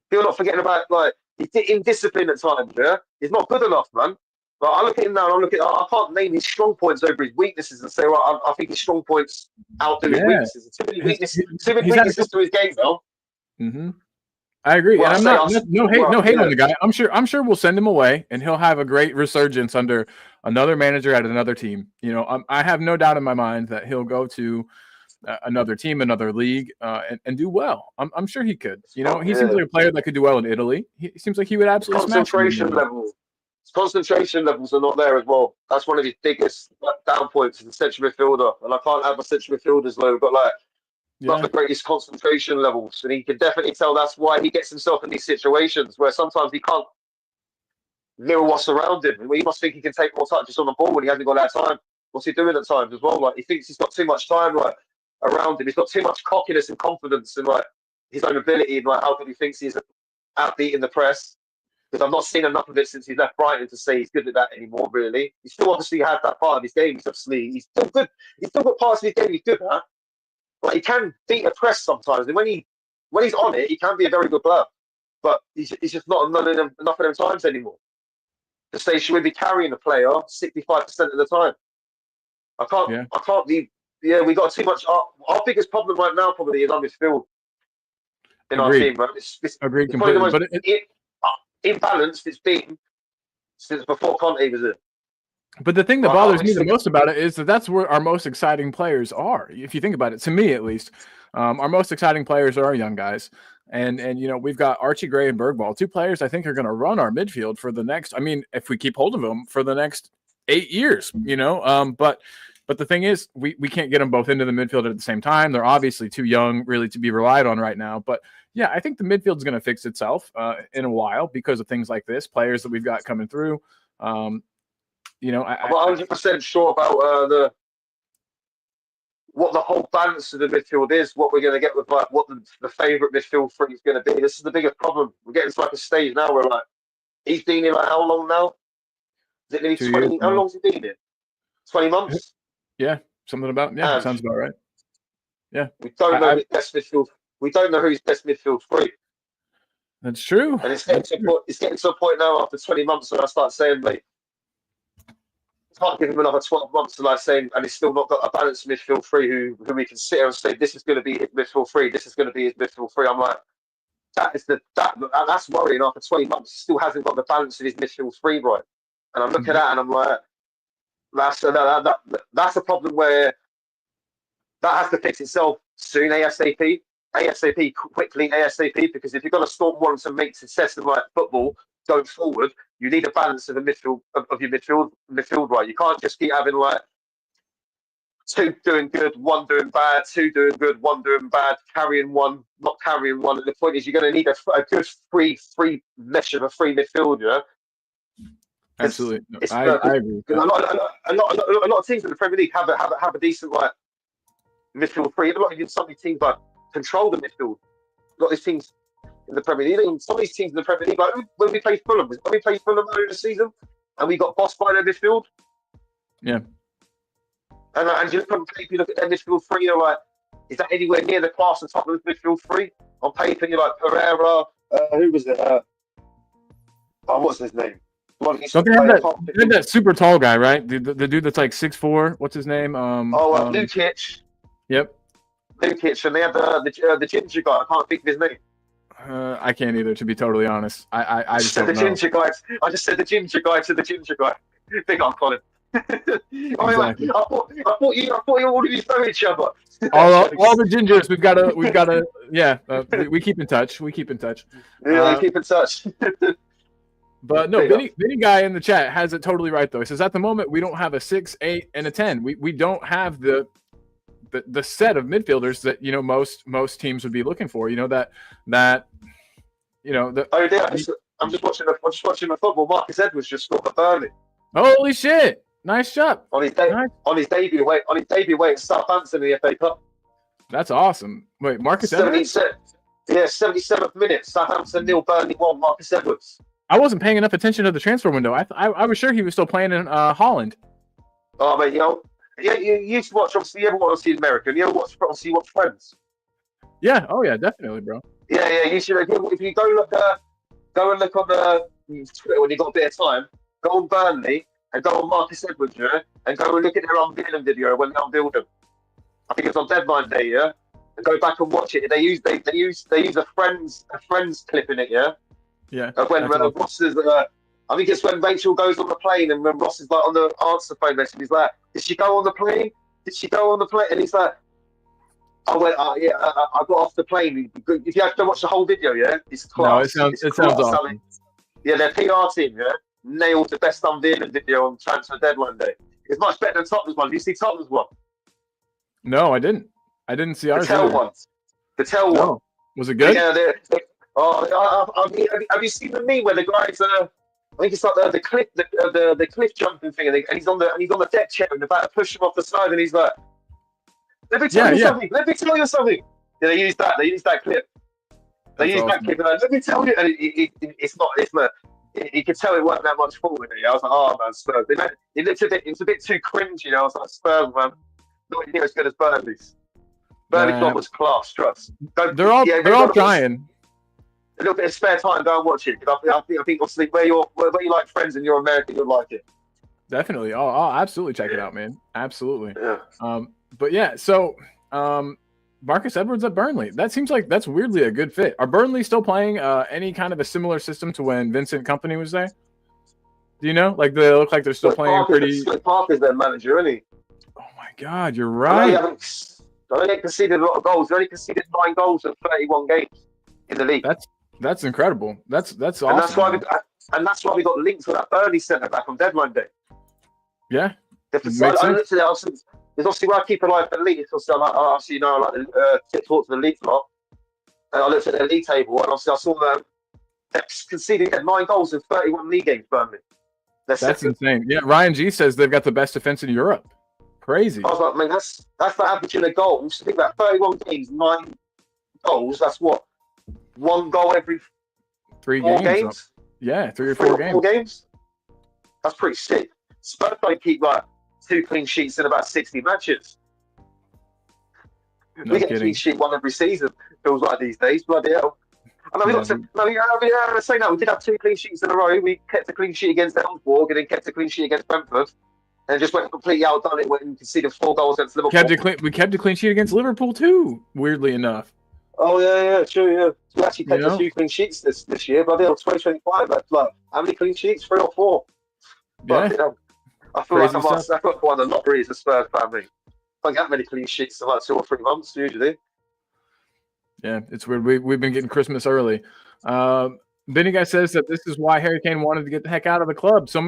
People not forgetting about like he's indisciplined at times. Yeah, he's not good enough, man. Like, I look at him now, and I can't name his strong points over his weaknesses and say, well, I think his strong points outdo his Yeah. weaknesses. Too many He's had a weaknesses to his game now. Mm-hmm. I agree, Well, and I I'm say not us. no hate Well, on yeah. the guy. I'm sure we'll send him away, and he'll have a great resurgence under another manager at another team. You know, I have no doubt in my mind that he'll go to another team, another league, and do well. I'm sure he could. You know, he seems Yeah. like a player that could do well in Italy. He seems like he would absolutely smash it in Italy. His concentration levels are not there as well. That's one of his biggest down points as a central midfielder. And I can't have a central midfielders low, but like not Yeah, the greatest concentration levels. And he can definitely tell that's why he gets himself in these situations where sometimes he can't mirror what's around him. And he must think he can take more touches on the ball when he hasn't got that time. What's he doing at times as well? Like he thinks he's got too much time like around him. He's got too much cockiness and confidence in like his own ability and like how good he thinks he's outbeating the press. Because I've not seen enough of it since he's left Brighton to say he's good at that anymore, really. He still obviously has that part of his game. He's still good. He's still got parts of his game he's good at. But he can beat a press sometimes. And when he's on it, he can be a very good player. But he's just not enough of them times anymore. To say should we be carrying the player 65% of the time. I can't be. Yeah, we got too much. Our biggest problem right now probably is on midfield in our agreed. team, right? Agreed It's probably the completely. most But imbalanced it's been since before Conte was in. But the thing that Like, bothers me the most about it is that that's where our most exciting players are. If you think about it, to me at least, our most exciting players are our young guys. And you know, we've got Archie Gray and Bergvall, 2 players I think are going to run our midfield for the next. I mean, if we keep hold of them for the next 8 years, you know. But the thing is, we can't get them both into the midfield at the same time. They're obviously too young, really, to be relied on right now. But yeah, I think the midfield's going to fix itself in a while because of things like this, players that we've got coming through. You know, I'm not 100% sure about what the whole balance of the midfield is, what we're going to get with like what the favourite midfield three is going to be. This is the biggest problem. We're getting to like a stage now where like he's been in like how long now? Is it nearly 2 years 20? How now. long's he been in? 20 months? Yeah, something about And sounds about right. Yeah, we don't know his best midfield. We don't know who's best midfield three. That's true. And it's getting to a point now after 20 months when I start saying, like, can't give him another 12 months to like saying, and he's still not got a balanced midfield three who we can sit here and say this is going to be his midfield three, this is going to be his midfield three. I'm like, that's worrying. After 20 months, he still hasn't got the balance of his midfield three right. And I'm looking at that and I'm like, that's a problem where that has to fix itself soon, ASAP. ASAP, quickly, ASAP, because if you're going to storm once and make success of like football going forward, you need a balance of the midfield of your midfield right. You can't just keep having like two doing good, one doing bad, two doing good, one doing bad, carrying one, not carrying one. And the point is, you're going to need a good free mesh of a free midfielder. Absolutely, I agree. A lot of teams in the Premier League have a decent like midfield free. A lot of some of these teams like control the midfield. A lot of these teams in the Premier League, some of these teams in the Premier League, like when we played Fulham earlier this season, and we got bossed by their midfield. Yeah. And you look at their midfield three, you're like, is that anywhere near the class of Tottenham's midfield three? On paper, you're like Pereira. Who was it? What's his name? Don't they have that super tall guy, right? The dude that's like 6'4". What's his name? Lukic. Yep. Lukic, and they have the ginger guy. I can't think of his name. I can't either, to be totally honest. I just said don't the know. ginger guy. I just said the ginger guy to the ginger guy. Big on Colin. Exactly. I thought you all of you know each other. all the gingers, we've got to. Yeah, we keep in touch. We keep in touch. Yeah, keep in touch. But no, Vinny guy in the chat has it totally right though. He says at the moment we don't have a 6, 8, and a 10. We don't have the set of midfielders that most teams would be looking for. I'm just watching the football. Marcus Edwards just scored for Burnley. Holy shit! Nice job on his debut away at Southampton in the FA Cup. That's awesome. Wait, Marcus Edwards? 77th minute. Southampton 0, Burnley 1. Marcus Edwards. I wasn't paying enough attention to the transfer window. I was sure he was still playing in Holland. Oh, mate, you used to watch. Obviously, you ever want to see American? You ever watch Friends? Yeah. Oh, yeah, definitely, bro. Yeah. You should. If you go and look on Twitter when you got a bit of time. Go on Burnley and go on Marcus Edwards, yeah, and go and look at their unveiling video when they unveiled him. I think it's on deadline day, yeah. And go back and watch it. They use a friends clip in it, yeah. Yeah. When Ross is, I think it's when Rachel goes on the plane and when Ross is like on the answer phone message, he's like, "Did she go on the plane? Did she go on the plane?" And he's like, "I went, yeah, I got off the plane." If you have to watch the whole video, yeah, it's class. No, it sounds awesome. Yeah, their PR team, yeah, nailed the best unveiling video on transfer deadline day. It's much better than Tottenham's one. Did you see Tottenham's one? No, I didn't. I didn't see ours. The Tell one. Was it good? Yeah. Have you seen the meme where the guys? I think it's like the cliff jumping thing, and he's on the deck chair and about to push him off the side, and he's like, "Let me tell you something. Let me tell you something." Yeah, they use that clip. They use that clip, and let me tell you, and it's not. You could tell it wasn't that much forward. I was like, "Oh man, Spurs." It's a bit too cringy. I was like, "Spurs, man, not near as good as Burnley's." Burnley's one was class, trust. They're all trying. A little bit of spare time, go and watch it. I think obviously where you like Friends and you're American, you'll like it. Definitely. I'll absolutely check it out, man. Absolutely. Yeah. But yeah, so Marcus Edwards at Burnley. That seems like that's weirdly a good fit. Are Burnley still playing any kind of a similar system to when Vincent Kompany was there? Do you know? Like, do they look like they're still playing pretty? Parker's their manager, isn't he? Oh my God, you're right. They only conceded a lot of goals. They only conceded 9 goals in 31 games in the league. That's incredible. That's awesome. And that's why we got linked to that Burnley centre back on deadline day. Yeah. I looked at it. There's obviously where I keep an eye for Leeds. I like to talk to the Leeds lot. And I looked at their league table, and obviously I saw them conceding 9 goals in 31 league games. Burnley. That's insane. Yeah, Ryan G says they've got the best defense in Europe. Crazy. I was like, man, that's the average in a goal. I think about 31 games, 9 goals. That's what, 1 goal every 3 games. Yeah, 3 or 4 games. 4 games. That's pretty sick. Spurs don't keep like 2 clean sheets in about 60 matches. No we get kidding. a clean sheet 1 every season. Feels like these days. Bloody hell. And then saying that we did have 2 clean sheets in a row. We kept a clean sheet against Elfsborg and then kept a clean sheet against Brentford. and just went completely outdone it when you conceded 4 goals against Liverpool. We kept a clean sheet against Liverpool too, weirdly enough. Oh yeah, true, yeah. We actually kept a few clean sheets this year, but 2025, that's like how many clean sheets? 3 or 4. Yeah. But, I feel like I won the lottery as a Spurs fan. I don't get many clean sheets in like 2 or 3 months usually. Yeah, it's weird. We've been getting Christmas early. Benny Guy says that this is why Harry Kane wanted to get the heck out of the club so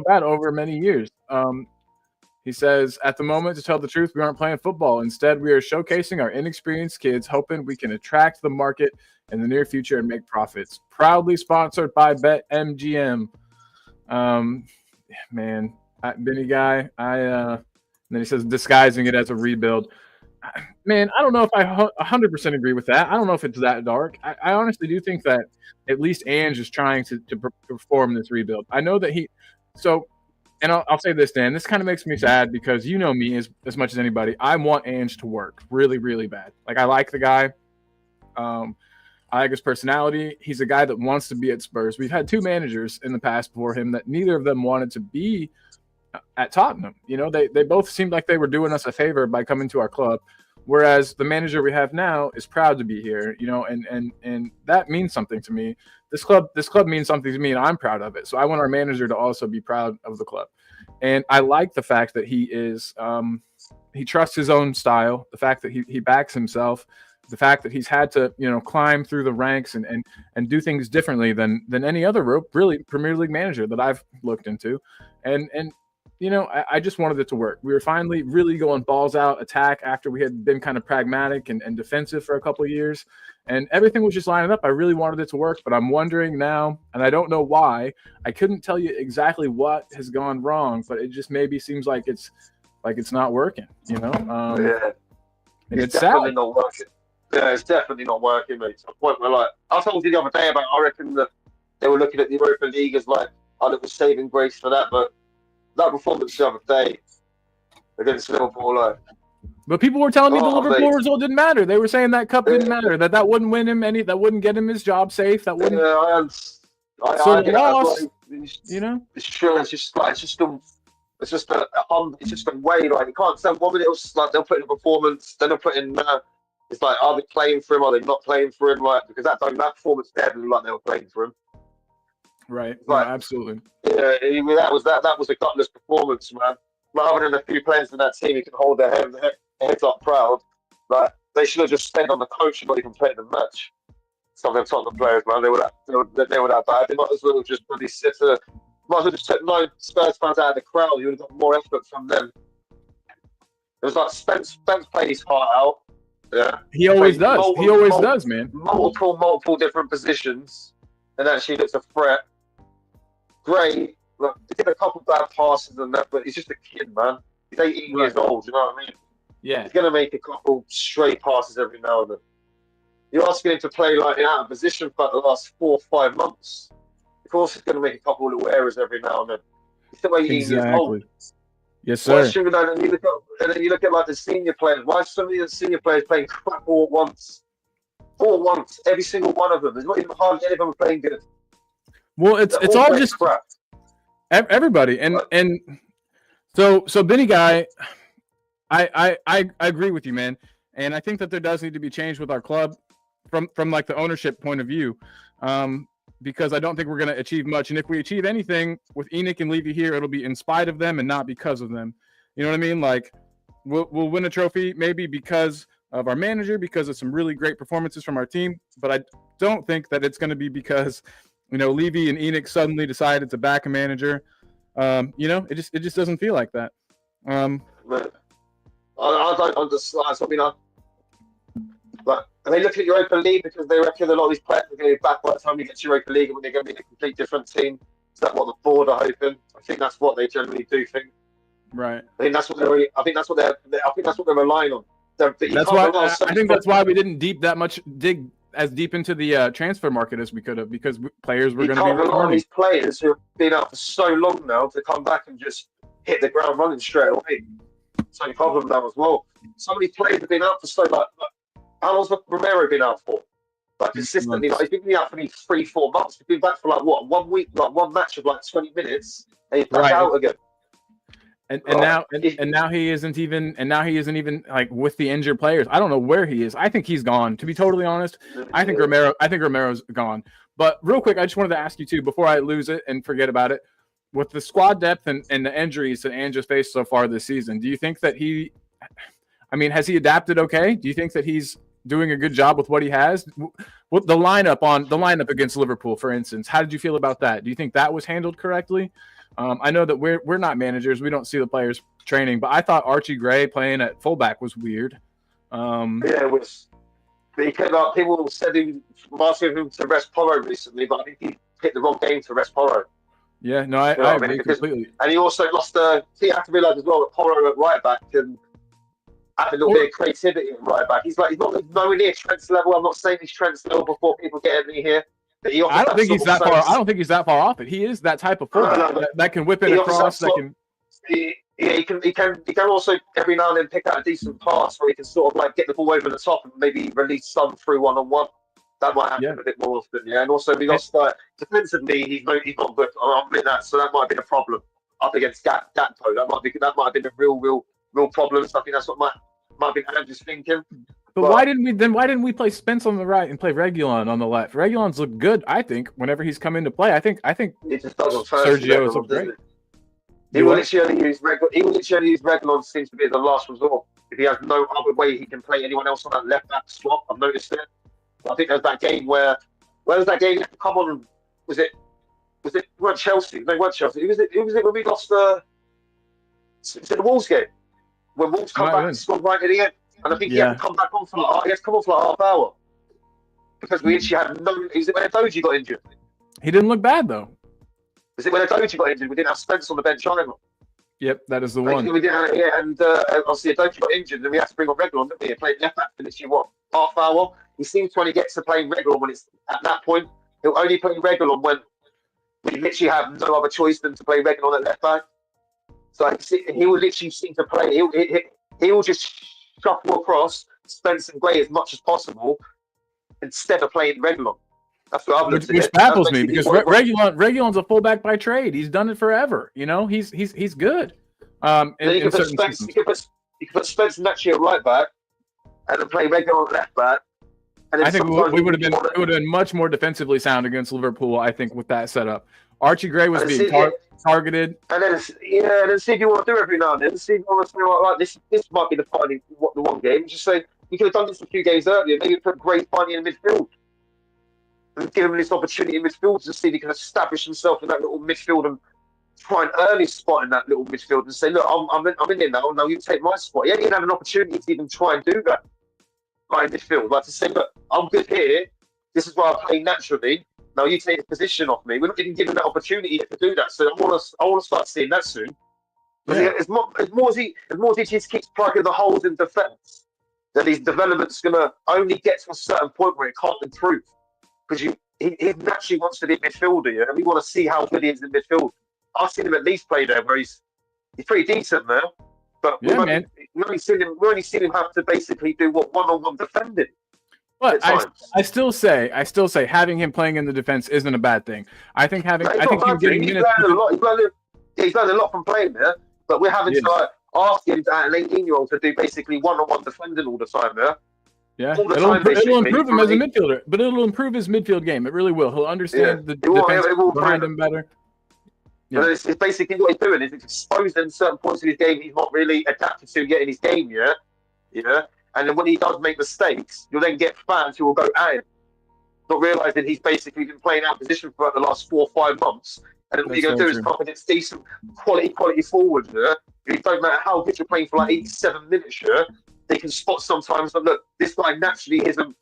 bad over many years. He says, at the moment, to tell the truth, we aren't playing football. Instead, we are showcasing our inexperienced kids, hoping we can attract the market in the near future and make profits. Proudly sponsored by BetMGM. Man, Benny Guy, and then he says, disguising it as a rebuild. Man, I don't know if I 100% agree with that. I don't know if it's that dark. I honestly do think that at least Ange is trying to perform this rebuild. I know that and I'll say this, Dan. This kind of makes me sad because you know me as much as anybody. I want Ange to work really, really bad. Like, I like the guy. I like his personality. He's a guy that wants to be at Spurs. We've had 2 managers in the past before him that neither of them wanted to be at Tottenham. They both seemed like they were doing us a favor by coming to our club. Whereas the manager we have now is proud to be here, and that means something to me. This club means something to me, and I'm proud of it. So I want our manager to also be proud of the club. And I like the fact that he trusts his own style, the fact that he backs himself, the fact that he's had to, climb through the ranks and do things differently than any other really Premier League manager that I've looked into. And I just wanted it to work. We were finally really going balls out attack after we had been kind of pragmatic and defensive for a couple of years. And everything was just lining up. I really wanted it to work, but I'm wondering now, and I don't know why. I couldn't tell you exactly what has gone wrong, but it just maybe seems like it's not working, Yeah. And it's definitely sad. not working. Yeah, it's definitely not working, mate. To the point where, like, I told you the other day about, I reckon that they were looking at the Europa League as like a little saving grace for that, but that performance the other day against Liverpool, like. But people were telling me the Liverpool mate. result didn't matter. They were saying that cup didn't matter. That wouldn't win him that wouldn't get him his job safe. That wouldn't. Yeah, I get loss. It's true. It's just a way. Like, you can't tell. 1 minute it was like they'll put in a performance, then they'll put in. It's like, are they playing for him? Are they not playing for him? Like, because that performance there didn't look like they were playing for him. Right. Like, no, absolutely. Yeah, that was a gutless performance, man. Rather than a few players in that team who can hold their heads up proud, like, they should have just stayed on the coach and not even played the match. Some of them Tottenham players, man, they were that bad. They might as well just really might as well just took 9 Spurs fans out of the crowd. You would have got more effort from them. It was like Spence played his heart out. Yeah, he always does. He always does, man. Multiple different positions, and actually looks a threat. Great. Look, he did a couple bad passes and that, but he's just a kid, man. He's 18 years old, you know what I mean? Yeah. He's going to make a couple straight passes every now and then. You're asking him to play like out of position for the last 4 or 5 months. Of course, he's going to make a couple little errors every now and then. He's still 18 years old. Yes, sir. And then you look at like the senior players. Why are some of the senior players playing crap all at once? All at once. Every single one of them. There's not even hardly any of them playing good. Well, it's all just crap. Everybody, and so Benny Guy, I agree with you, man, and I think that there does need to be change with our club from like the ownership point of view, because I don't think we're going to achieve much, and if we achieve anything with Enoch and Levy here, it'll be in spite of them and not because of them. You know what I mean? Like, we'll win a trophy maybe because of our manager, because of some really great performances from our team, but I don't think that it's going to be because Levy and Enoch suddenly decided to back a manager. It just doesn't feel like that. I don't understand. I mean, like, are they looking at Europa League because they reckon a lot of these players are going to be back by the time you get to Europa League and when they're going to be a complete different team? Is that what the board are hoping? I think that's what they generally do think. Right. I think that's what they're relying on. That's why I think that's why we didn't dig as deep into the transfer market as we could have, because players were going to be returning. A lot of these players who have been out for so long now to come back and just hit the ground running straight away. Same problem now as well. Some of these players have been out for so long. How long's Romero been out for? Like, consistently, like, he's been out for 3-4 months. He's been back for 1 week, 1 match of 20 minutes, and he's back out again. And Right. now he isn't even like with the injured players. I don't know where he is. I think he's gone. To be totally honest, I think Romero's gone. But real quick, I just wanted to ask you too before I lose it and forget about it. With the squad depth and the injuries that Ange's faced so far this season, do you think that has he adapted okay? Do you think that he's doing a good job with what he has? With the lineup against Liverpool, for instance, how did you feel about that? Do you think that was handled correctly? I know that we're not managers. We don't see the players training, but I thought Archie Gray playing at fullback was weird. It was. He came out. People said he was asking him to rest Porro recently, but I think he picked the wrong game to rest Porro. Yeah, no, I agree completely. And he also lost. You have to realise as well that Porro at right back can have a little bit of creativity at right back. He's not nowhere near Trent's level. I'm not saying he's Trent's level before people get at me here. I don't think he's that far. I don't think he's that far off it. He is that type of fullback that can whip it across. He can also every now and then pick out a decent pass where he can sort of like get the ball over the top and maybe release some through 1-on-1. That might happen a bit more often, yeah. And also we lost defensively. He's not good. I'm admit that, so that might have been a problem up against Gakpo. That might have been a real problem. So I think that's what might have been Andrew's thinking. But why didn't we play Spence on the right and play Reguilon on the left? Reguilon's looked good, I think, whenever he's come into play. I think it just doesn't. Sergio has looked great. He will literally use Reguilon. Seems to be the last resort. If he has no other way he can play anyone else on that left back swap, I've noticed it. I think there's that game where was that game? Come on, was it weren't Chelsea? No, it weren't Chelsea. Who was it when we lost was it the Wolves game? When Wolves come back and scored right at the end. And I think he had to come back on for half hour. Because we actually had no. Is it when Doji got injured? He didn't look bad though. Is it when Doji got injured? We didn't have Spence on the bench either. Yep, that is the one. We didn't have, and obviously Doji got injured, and we had to bring on Reguilon, didn't we? He played left back for literally half hour. He seems to only get to playing Reguilon when it's at that point. He'll only play Reguilon when we literally have no other choice than to play Reguilon at left back. So he will literally seem to play. He will just shuffle across Spence and Gray as much as possible instead of playing Reguilon. That's what I've looked at. Which baffles me because Reguilon's a fullback by trade. He's done it forever. You know, he's good. You can put Spence naturally at right back and then play Reguilon at left back. And I think we would have been much more defensively sound against Liverpool. I think with that setup, Archie Gray was being targeted. And then see if you want to do every now and then. See if you want to say like this might be the one game. Just say you could have done this a few games earlier. Maybe put Gray finally in midfield and give him this opportunity in midfield to see if he can establish himself in that little midfield and try an early spot in that little midfield and say, look, I'm in there now. Now you take my spot. He ain't even had an opportunity to even try and do that. Like midfield, like to say, look, I'm good here. This is where I play naturally. Now you take a position off me. We're not even given that opportunity to do that. So I want to start seeing that soon. Yeah. As more as he just keeps plugging the holes in defence, that his development's gonna only get to a certain point where it can't improve. Because he naturally wants to be a midfielder, yeah? And we want to see how good he is in midfield. I've seen him at least play there, where he's pretty decent now. But we've only seen him have to basically do one-on-one defending. But I still say having him playing in the defense isn't a bad thing. I think him getting minutes. He's learned a lot from playing there. But we're having to ask him, an 18-year-old, to do basically one-on-one defending all the time. Yeah, it'll improve him as a midfielder, but it'll improve his midfield game. It really will. He'll understand the defense behind him better. Yeah. It's basically what he's doing is exposing certain points of his game he's not really adapted to yet in his game, yeah. And then when he does make mistakes, you'll then get fans who will go at him, not realising he's basically been playing out of position for the last 4 or 5 months. And then what you're going to do is come against decent quality forwards, yeah. It don't matter how good you're playing for like 87 minutes, yeah. They can spot sometimes that, look, this guy naturally isn't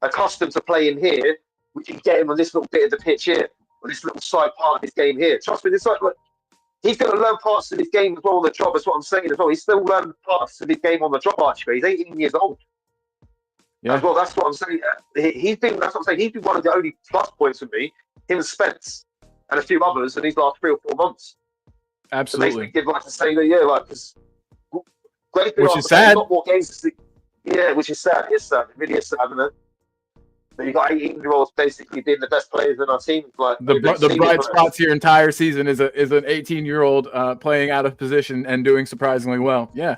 accustomed to playing here. We can get him on this little bit of the pitch here, or this little side part of his game here. Trust me, he's going to learn parts of his game as well on the job. That's what I'm saying as well. He's still learning parts of his game on the job, actually. He's 18 years old. Yeah. As well, that's what I'm saying. That's what I'm saying. He's been one of the only plus points for me, him and Spence, and a few others in these last 3 or 4 months. Absolutely. So basically, like to say that, yeah, like, because which is sad. Not more games. Yeah, which is sad. It's sad. It really is sad, isn't it? So you got 18-year-olds basically being the best players in our team. Like The bright spots your entire season is an 18-year-old playing out of position and doing surprisingly well. Yeah,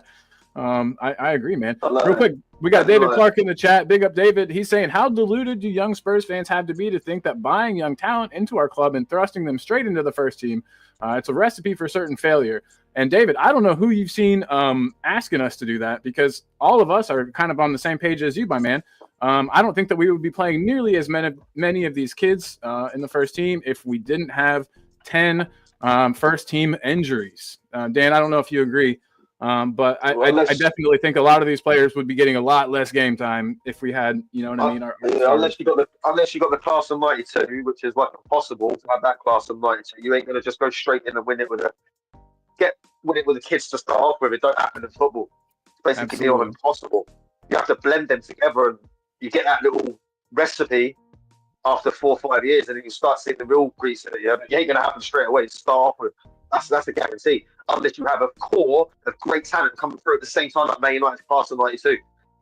I agree, man. Real quick, we got David Clark in the chat. Big up, David. He's saying, how deluded do young Spurs fans have to be to think that buying young talent into our club and thrusting them straight into the first team, it's a recipe for certain failure? And David, I don't know who you've seen asking us to do that, because all of us are kind of on the same page as you, my man. I don't think that we would be playing nearly as many of these kids in the first team if we didn't have 10 first team injuries. Dan, I don't know if you agree, but I definitely think a lot of these players would be getting a lot less game time if we had, you know what I mean? Unless you got the class of '92, which is like impossible to have that class of '92. You ain't gonna just go straight in and win it with the kids to start off with. It don't happen in football. It's basically near impossible. You have to blend them together, and you get that little recipe after 4 or 5 years, and then you start seeing the real grease in it. Yeah, but it ain't gonna happen straight away to start off with. That's a guarantee. Unless you have a core of great talent coming through at the same time, like Man United's class of '92.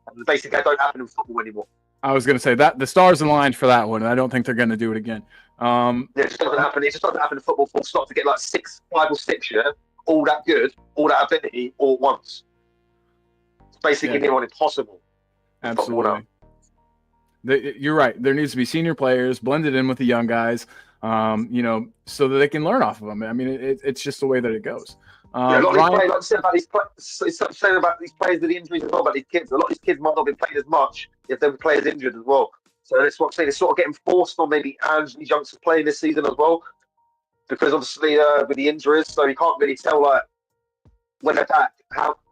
And basically, that don't happen in football anymore. I was going to say that the stars aligned for that one, and I don't think they're going to do it again. Yeah, it just doesn't happen. It just doesn't happen in football. Full stop. To get like 5 or 6, yeah, all that good, all that ability, all at once. It's basically near on impossible. Absolutely. You're right. There needs to be senior players blended in with the young guys, so that they can learn off of them. I mean, it's just the way that it goes. A lot of these players, like I said about these saying about these players with the injuries as well, about these kids. A lot of these kids might not be playing as much if they were players injured as well. So that's what I'm saying. It's sort of getting forced on maybe these youngsters playing this season as well, because obviously with the injuries, so you can't really tell like when they're back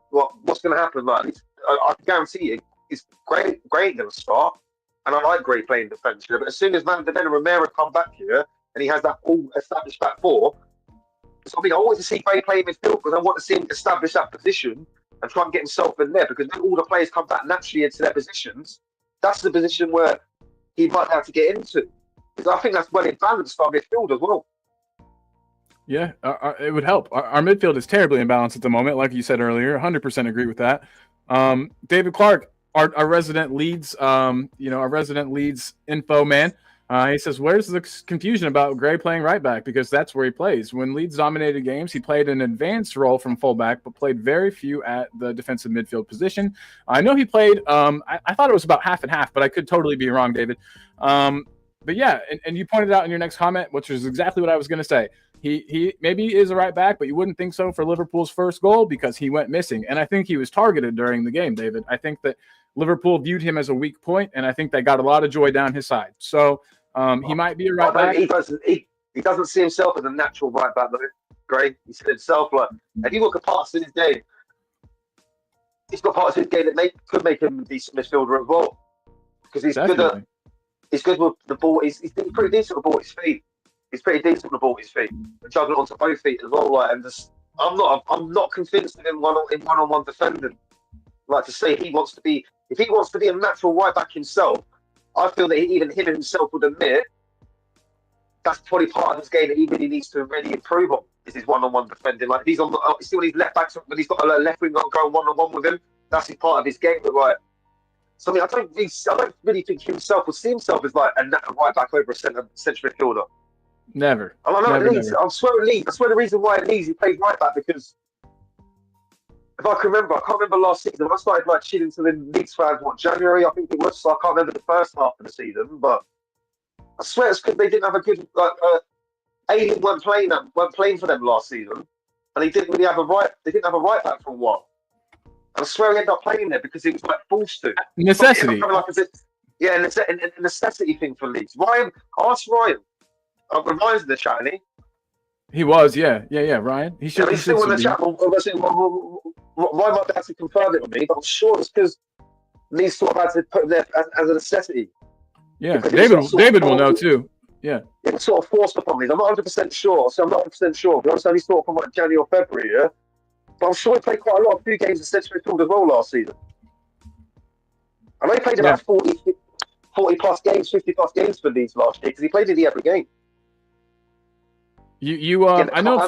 what's going to happen. Like I can guarantee you, it's Gray going to start, and I like Gray playing defence here. But as soon as Mandanda and Romero come back here, and he has that all established back four. So I always see Gray play midfield because I want to see him establish that position and try and get himself in there, because when all the players come back naturally into their positions, that's the position where he might have to get into. Because I think that's well in balanced our midfield as well. Yeah, it would help. Our midfield is terribly imbalanced at the moment, like you said earlier. 100% agree with that. David Clark, our resident Leeds, our resident Leeds info man. He says, where's the confusion about Gray playing right back? Because that's where he plays. When Leeds dominated games, he played an advanced role from fullback, but played very few at the defensive midfield position. I know he played, I thought it was about half and half, but I could totally be wrong, David. But yeah, and you pointed out in your next comment, which is exactly what I was going to say. He maybe is a right back, but you wouldn't think so for Liverpool's first goal because he went missing. And I think he was targeted during the game, David. I think that Liverpool viewed him as a weak point, and I think they got a lot of joy down his side. So he might be a right back. He doesn't see himself as a natural right back, though. Gray, he said himself, like, if you look at parts of his game, he's got parts of his game that could make him a decent midfielder as well. Because he's good with the ball. He's pretty decent with the ball at his feet. He's pretty decent with the ball at his feet, and juggling onto both feet as well. Like, and just, I'm not convinced of him one-on-one defending. Like, to say if he wants to be a natural right back himself, I feel that even him himself would admit that's probably part of his game that he really needs to really improve on. Is his one-on-one defending. Like, if he's still his left back, but he's got a left wing going one-on-one with him. That's his part of his game. But right, so I don't really think himself would see himself as like a right back over a central midfielder. Never. I swear the reason why it Leeds he plays right back, because if I can't remember last season. I started like cheating to the Leeds fans. January, I think it was. So I can't remember the first half of the season, but I swear it's because they didn't have a good Alien weren't playing for them last season, and they didn't have a right back for a while. And I swear he ended up playing there because he was like forced to. Necessity. A necessity thing for Leeds. Ask Ryan. Ryan's in the chat, isn't he? He was, yeah. Ryan. He's still in the chat. Ryan might be able to confirm it with me, but I'm sure it's because Leeds sort of had to put him there as a necessity. Yeah, David will know too. Yeah. It was sort of forced upon me. I'm not 100% sure. So I'm not 100% sure. But I was only sort of from like January or February, yeah? But I'm sure he played quite a few games in central midfield as well last season. I know he played about 40 plus games, 50 plus games for Leeds last year because he played in every game. I know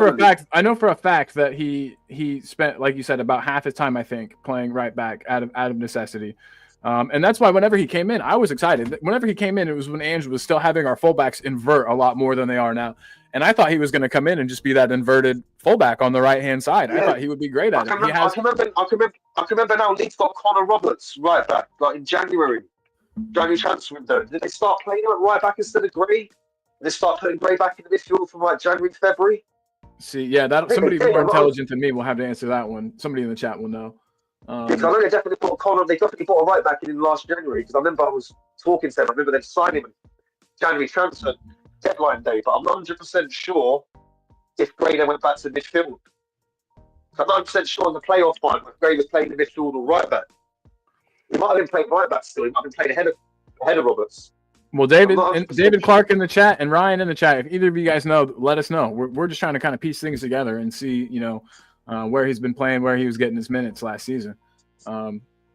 for a fact that he spent, like you said, about half his time, I think, playing right back out of necessity. And that's why whenever he came in, I was excited. Whenever he came in, it was when Ange was still having our fullbacks invert a lot more than they are now. And I thought he was going to come in and just be that inverted fullback on the right-hand side. I thought he would be great at it. I can remember now Leeds got Connor Roberts right back, like in January transfer window. Did they start playing him at right back instead of Gray? Did they start putting Gray back in the midfield from like January, February? See, yeah, that somebody more intelligent than me will have to answer that one. Somebody in the chat will know. Because I know they definitely put Connor. They definitely put a right back in last January. Because I remember I was talking to them. I remember they signed him January transfer deadline day, but I'm not 100% sure if Gray then went back to midfield. So I'm not 100% sure in the playoff final if Gray was playing the midfield or right back. He might have been playing right back still. He might have been playing ahead of Roberts. Well, David Clark in the chat and Ryan in the chat. If either of you guys know, let us know. We're just trying to kind of piece things together and see, where he's been playing, where he was getting his minutes last season.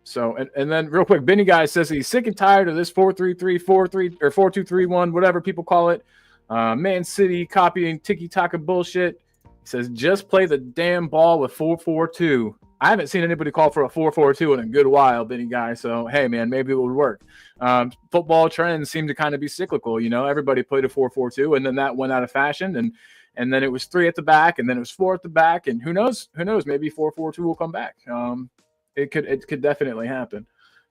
So then real quick, Benny Guy says he's sick and tired of this 4-3-3, 4-3 or 4-2-3-1, whatever people call it. Man City copying tiki-taka bullshit. He says just play the damn ball with 4-4-2. I haven't seen anybody call for a 4-4-2 in a good while, Benny Guy. So hey, man, maybe it would work. Football trends seem to kind of be cyclical. Everybody played a 4-4-2, and then that went out of fashion, and then it was 3 at the back, and then it was 4 at the back, and who knows? Maybe 4-4-2 will come back. It could definitely happen.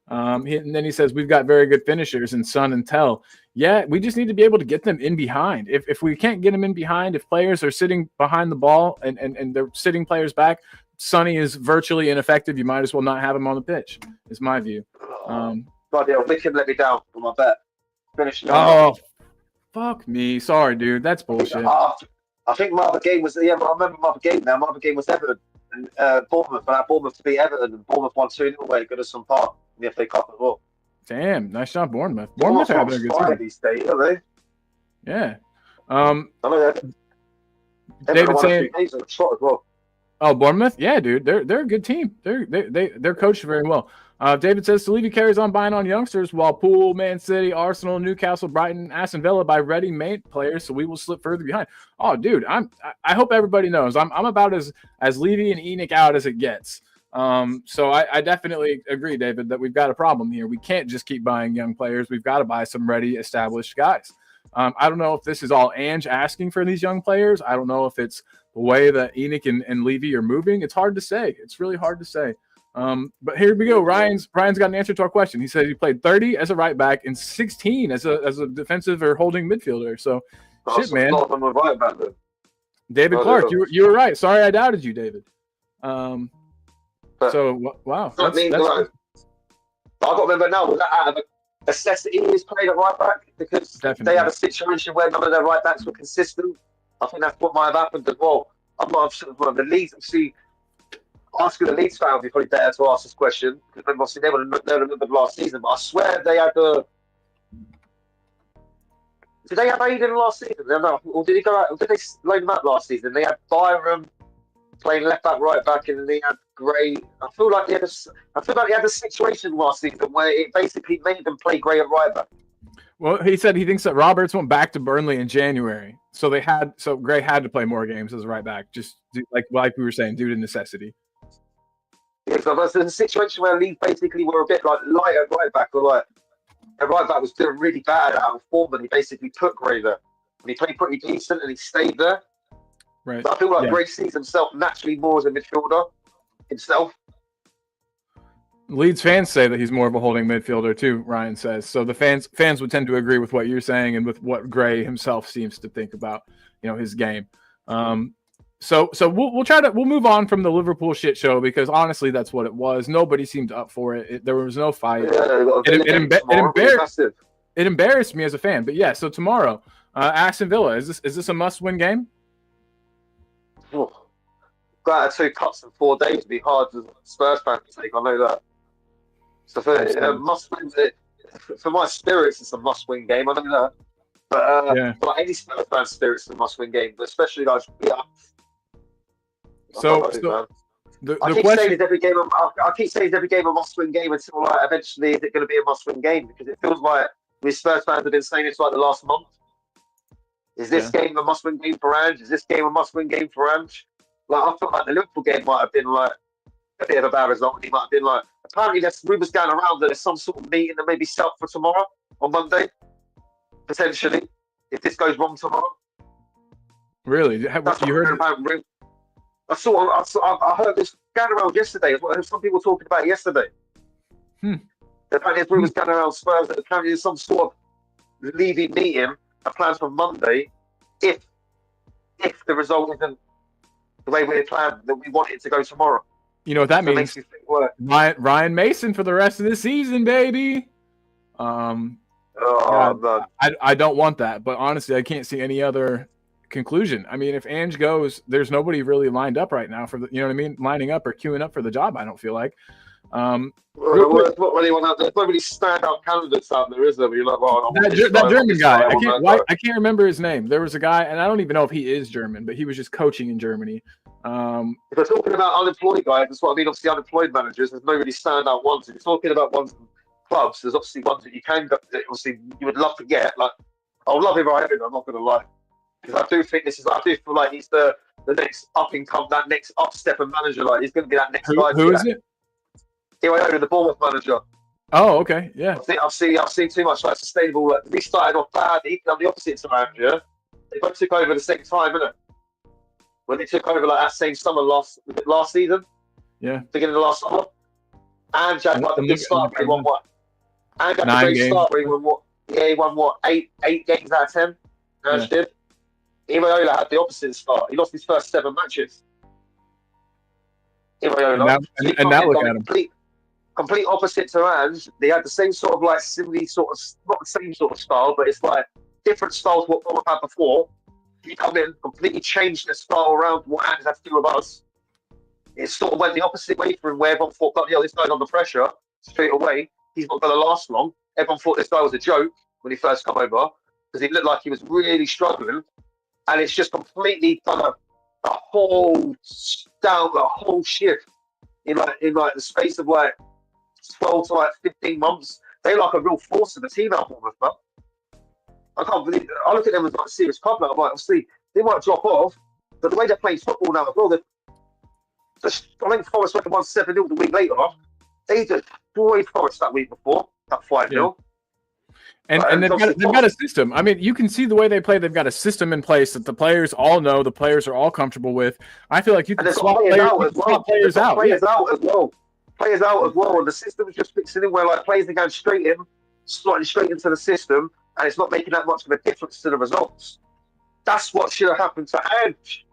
And then he says we've got very good finishers in Son and Tell. Yeah, we just need to be able to get them in behind. If we can't get them in behind, if players are sitting behind the ball and they're sitting players back, Sonny is virtually ineffective. You might as well not have him on the pitch. Is my view. Bloody hell, Wickham let me down on my bet. Finishing. Oh, fuck me. Sorry, dude. That's bullshit. I think my other game was I remember my other game now. My other game was Everton and Bournemouth, and Bournemouth to beat Everton, and Bournemouth won 2-0 away at Goodison Park in the FA Cup as well. Damn, nice job, Bournemouth. Bournemouth are having a good time these days, aren't they? Yeah. I know that. David saying, as well. "Oh, Bournemouth, yeah, dude, they're a good team. They're coached very well." David says Saliba carries on buying on youngsters while Poole, Man City, Arsenal, Newcastle, Brighton, Aston Villa buy ready-made players, so we will slip further behind. Oh, dude, I hope everybody knows I'm about as Levy and Enoch out as it gets. So I definitely agree, David, that we've got a problem here. We can't just keep buying young players. We've got to buy some ready, established guys. I don't know if this is all Ange asking for these young players. I don't know if it's the way that Enoch and Levy are moving. It's hard to say. It's really hard to say. But here we go. Ryan's got an answer to our question. He said he played 30 as a right back and 16 as a defensive or holding midfielder. So, shit, man. Right back, David Clark, you were right. Sorry, I doubted you, David. Wow. I got to remember now, was that out of a necessity he was playing at right back? Because they had a situation where none of their right backs were consistent. I think that's what might have happened as well. I'm not sure of the Leeds. See, asking the Leeds fan would be probably better to ask this question because obviously they would have remembered last season. But I swear they had Did they have Aiden last season? No, or did he go out? Did they load him up last season? They had Byram playing left back, right back, and they had Gray. I feel like they had a situation last season where it basically made them play Gray at right back. Well, he said he thinks that Roberts went back to Burnley in January, so Gray had to play more games as a right back, just like we were saying, due to necessity. Yeah, so there's a situation where Leeds basically were a bit like light at right back, or like the right back was doing really bad out of form, and he basically put Gray there. And he played pretty decent, and he stayed there. Right. But I feel like Gray sees himself naturally more as a midfielder himself. Leeds fans say that he's more of a holding midfielder too, Ryan says. So the fans would tend to agree with what you're saying and with what Gray himself seems to think about, his game. So we'll move on from the Liverpool shit show because honestly that's what it was. Nobody seemed up for it. There was no fight. It embarrassed me as a fan. But yeah, so tomorrow, Aston Villa, is this a must-win game? Got out of 2 cups in 4 days would be hard as a Spurs fan to take. I know that. So for my spirits, it's a must-win game. I know that. But for any Spurs fan spirits, it's a must-win game. But especially guys, I keep saying it's every game. I keep saying it's every game a must-win game until eventually is it going to be a must-win game because it feels like we Spurs fans have been saying it's like the last month. Is this game a must-win game for Ange? Is this game a must-win game for Ange? Like I felt like the Liverpool game might have been like a bit of a bad result. And he might have been like, apparently there's rumours going around that there's some sort of meeting that may be set up for tomorrow on Monday, potentially, if this goes wrong tomorrow. Really? That's You heard? I heard this going around yesterday. I heard some people talking about it yesterday. Apparently there's rumours going around Spurs that apparently there's some sort of leaving meeting, a plan for Monday, if the result isn't the way we planned, that we want it to go tomorrow. You know what that means? Ryan Mason for the rest of the season, baby. No. I don't want that, but honestly, I can't see any other conclusion. I mean, if Ange goes, there's nobody really lined up right now for the, you know what I mean, lining up or queuing up for the job. I don't feel like. There's not really standout candidates out there, is there? You're like, well, that German guy. I can't remember his name. There was a guy, and I don't even know if he is German, but he was just coaching in Germany. If we're talking about unemployed guys, that's what I mean. Obviously, unemployed managers, there's no really standout ones. If you're talking about ones from clubs, there's obviously ones that you can go, that obviously you would love to get. Like, I would love him right now, I'm not going to lie. Because I do feel like he's the next up and come, that next up step and manager. Like, he's going to be that next guy. Who is it? Iraola, the Bournemouth manager. Oh, okay, yeah. I've seen too much like sustainable. Like, we started off bad. He done the opposite to Andrea. They both took over at the same time, innit? When they took over like that same summer last season. Yeah. Beginning of last summer. And Jack got the good start. He won what? And got the great start where he won what? Yeah, he won what? Eight games out of 10. Ange did. Iraola had the opposite start. He lost his first 7 matches. Iraola. And now look at him. Complete opposite to Ange. They had the same sort of like similar sort of, not the same sort of style, but it's like different styles what Bournemouth had before. He come in, completely changed the style around what Ange had to do with us. It sort of went the opposite way from where everyone thought, this guy's under pressure straight away. He's not going to last long. Everyone thought this guy was a joke when he first come over because he looked like he was really struggling. And it's just completely done a whole shift in the space of like 12 to like 15 months. They're like a real force of the team out Bournemouth, man. I can't believe it. I look at them as like a serious club now. I'm like, obviously, they might drop off, but the way they're playing football now as well, I think Forest went 1-7-0 the week later. They destroyed Forest that week before, that 5-0. Yeah. And they've got a system. I mean, you can see the way they play. They've got a system in place that the players all know, the players are all comfortable with. I feel like you can swap players out. Players out as well. And the system is just fixing in where like players are going slotting straight into the system, and it's not making that much of a difference to the results. That's what should have happened to Ange.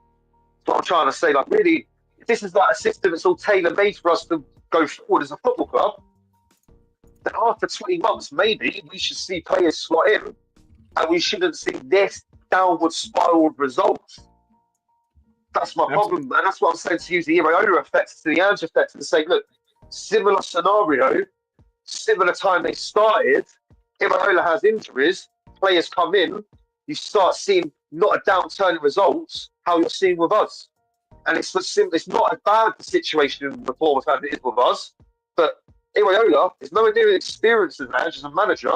That's what I'm trying to say. Like, really, if this is like a system that's all tailor-made for us to go forward as a football club, then after 20 months, maybe we should see players slot in, and we shouldn't see this downward spiral of results. That's my problem, and that's what I'm saying to use the Iraola effect to the Ange effect to say, look, similar scenario, similar time they started. Iraola has injuries, players come in, you start seeing not a downturn in results, how you're seeing with us. And it's not as bad a situation in the Bournemouth as it is with us, but Iraola is nowhere near experienced as as a manager,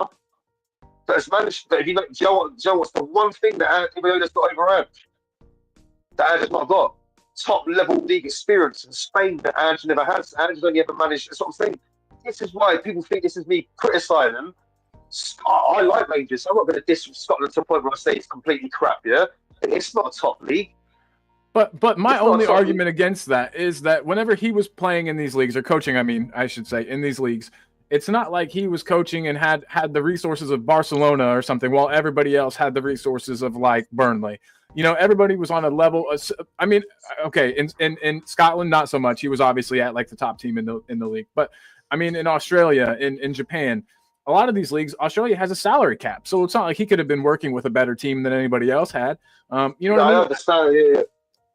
but as managed. But if you look, Joe, what's the one thing that Iraola's got over Ange? That Ange has not got top level league experience in Spain that Ange never has. Ange has only ever managed. That's what I'm saying. This is why people think this is me criticising. I like Rangers. I'm not going to diss Scotland to the point where I say it's completely crap. Yeah, it's not a top league. But my only argument against that is that whenever he was playing in these leagues, or coaching, I should say, in these leagues, it's not like he was coaching and had the resources of Barcelona or something, while everybody else had the resources of like Burnley. You know, everybody was on a level. I mean, okay, in Scotland, not so much. He was obviously at like the top team in the league. But I mean, in Australia, in Japan, a lot of these leagues, Australia has a salary cap, so it's not like he could have been working with a better team than anybody else had. You know what I mean? I understand. Yeah.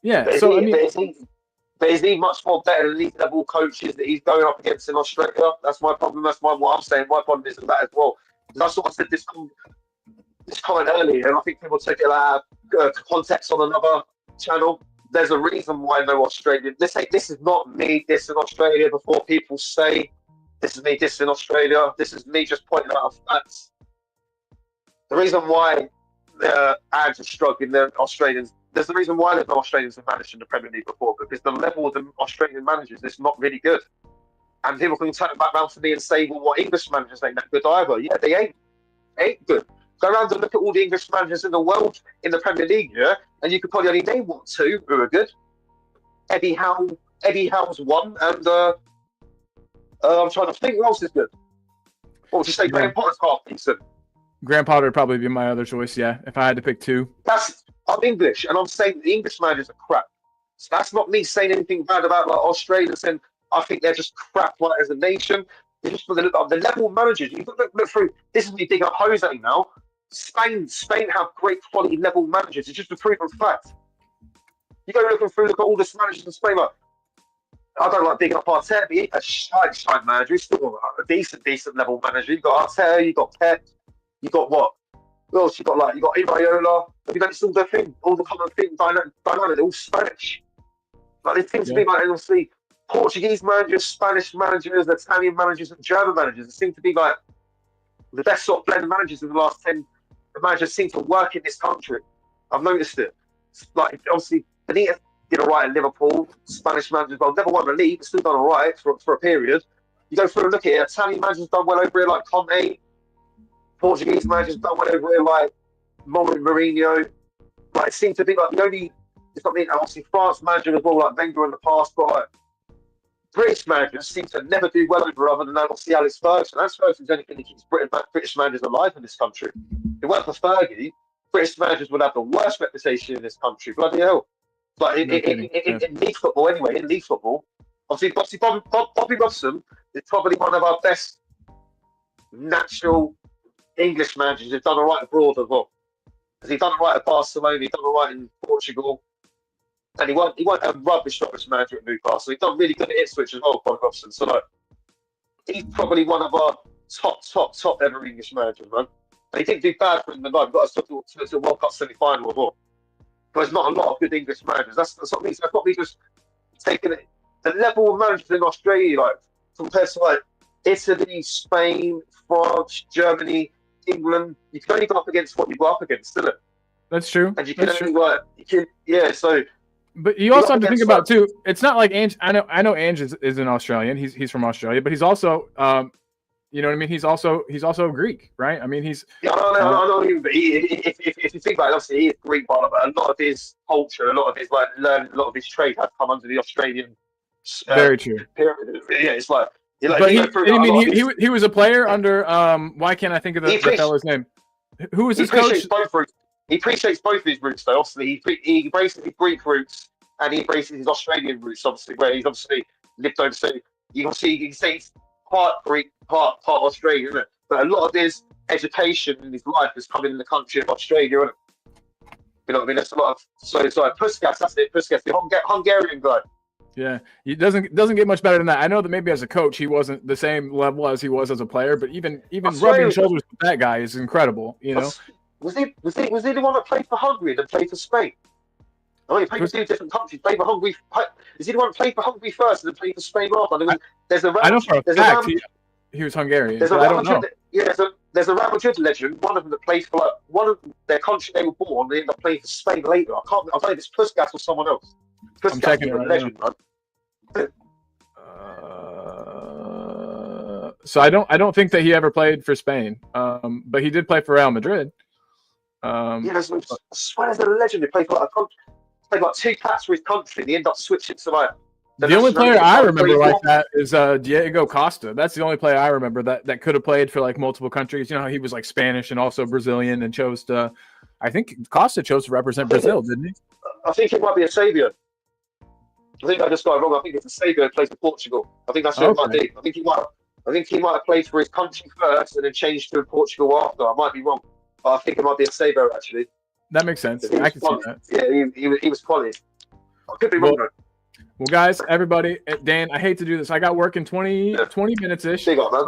Yeah, but is he much more better than these level coaches that he's going up against in Australia? That's my problem. That's what I'm saying. My problem is that as well. That's what I said this comment earlier, and I think people take it out of context on another channel. There's a reason why no Australian. This is not me dissing Australia before people say this is me dissing Australia. This is me just pointing out facts. The reason why Ange is struggling, the Australians, there's the reason why there's no Australians have managed in the Premier League before, because the level of the Australian managers is not really good. And people can turn it back around to me and say, well, what English managers ain't that good either. Yeah, they ain't good. Go around and look at all the English managers in the world in the Premier League, yeah, and you could probably only name 1, 2 who are good. Eddie Howe's one, and I'm trying to think who else is good. What would you say? Graham Potter's half decent. Graham Potter would probably be my other choice, yeah, if I had to pick 2. I'm English, and I'm saying the English managers are crap. So that's not me saying anything bad about like Australia. Saying I think they're just crap like as a nation. It's just for the level of managers. You look through. This is me big up Jose now. Spain have great quality level managers. It's just a proven fact. You go look at all the managers in Spain. Like, I don't like big up Arteta, but he's a shite manager. He's still a decent level manager. You got Arteta, you got Pep, you got what? Who else you got? Like you got Iraola. You know, it's all the thing, all the common thing. Dynamic. They're all Spanish. Like they seem to be like obviously Portuguese managers, Spanish managers, Italian managers, and German managers. It seem to be like the best sort of blend of managers in the last 10. The managers seem to work in this country. I've noticed it. It's like obviously Benitez did all right in Liverpool. Spanish managers, well, never won the league, but still done all right for a period. You go through and look at it. Italian managers done well over here, like Conte. Portuguese managers done well over here, like Mourinho. Like it seems to be like the only. It's not me. Obviously, France manager as well, like Wenger in the past, but like British managers seem to never do well over other than obviously Alex Ferguson. Alex Ferguson's the only thing that keeps British managers alive in this country. If it weren't for Fergie, British managers would have the worst reputation in this country. Bloody hell. But in league football, anyway, in league football, obviously Bobby Robson is probably one of our best natural English managers who've done all right abroad as well. Because he's done all right at Barcelona, he's done all right in Portugal, and he won't a rubbish manager at Newcastle. He's done really good at Ipswich as well, Bobby Robson. So like, he's probably one of our top ever English managers, man. And he didn't do bad for him in the night. We got us to the World Cup semi-final as well. There's not a lot of good English managers. That's what I mean. That's not me just taking it. The level of managers in Australia, like compared to like Italy, Spain, France, Germany, England, you can only go up against what you go up against, isn't it? That's true. And you can only So. But you also have to think about too. It's not like Ange. I know Ange is an Australian. He's from Australia, but he's also you know what I mean? He's also Greek, right? I mean, he's. Yeah, I know him, but if you think about it, obviously he is Greek, but a lot of his culture, a lot of his learning, a lot of his trade has come under the Australian. Very true. Pyramid. Yeah, it's like. But he was a player under. Why can't I think of the fellow's name? Who was his coach? He appreciates both of his roots, though. Obviously, he embraces his Greek roots and he embraces his Australian roots. Obviously, where he's obviously lived overseas. You can see he's part Greek, part Australian, isn't it? But a lot of his education in his life has come in the country of Australia, isn't it? You know what I mean? That's a lot of. So it's like Puskas, that's it. Puskas, the Hungarian guy. Yeah, he doesn't get much better than that. I know that maybe as a coach he wasn't the same level as he was as a player, but even rubbing shoulders with that guy is incredible. You know, was he the one that played for Hungary and then played for Spain? Oh, he played for two different countries. Played for Hungary. Is he the one that played for Hungary first and then played for Spain after? I know for a fact he was Hungarian. I don't know. Yeah, there's a Real Madrid legend. One of them that played for one of their country they were born. They ended up playing for Spain later. I don't know if it's Puskas or someone else. I'm checking it right legend, now. So I don't think that he ever played for Spain, but he did play for Real Madrid. I swear there's a legend who played for played like two caps for his country, and he ended up switching to like. The only player I remember like that is Diego Costa. That's the only player I remember that could have played for like multiple countries. You know, he was like Spanish and also Brazilian, and chose to. I think Costa chose to represent Brazil, didn't he? I think it might be a Savio. I think I just got it wrong. I think it's a Savio who plays for Portugal. I think that's who it might be. I think he might have played for his country first and then changed to Portugal after. I might be wrong, but I think it might be a Savio actually. That makes sense. I can see that. Yeah, he was quality. I could be wrong though. Well, guys, everybody, Dan, I hate to do this. I got work in 20 minutes-ish. Big on, man.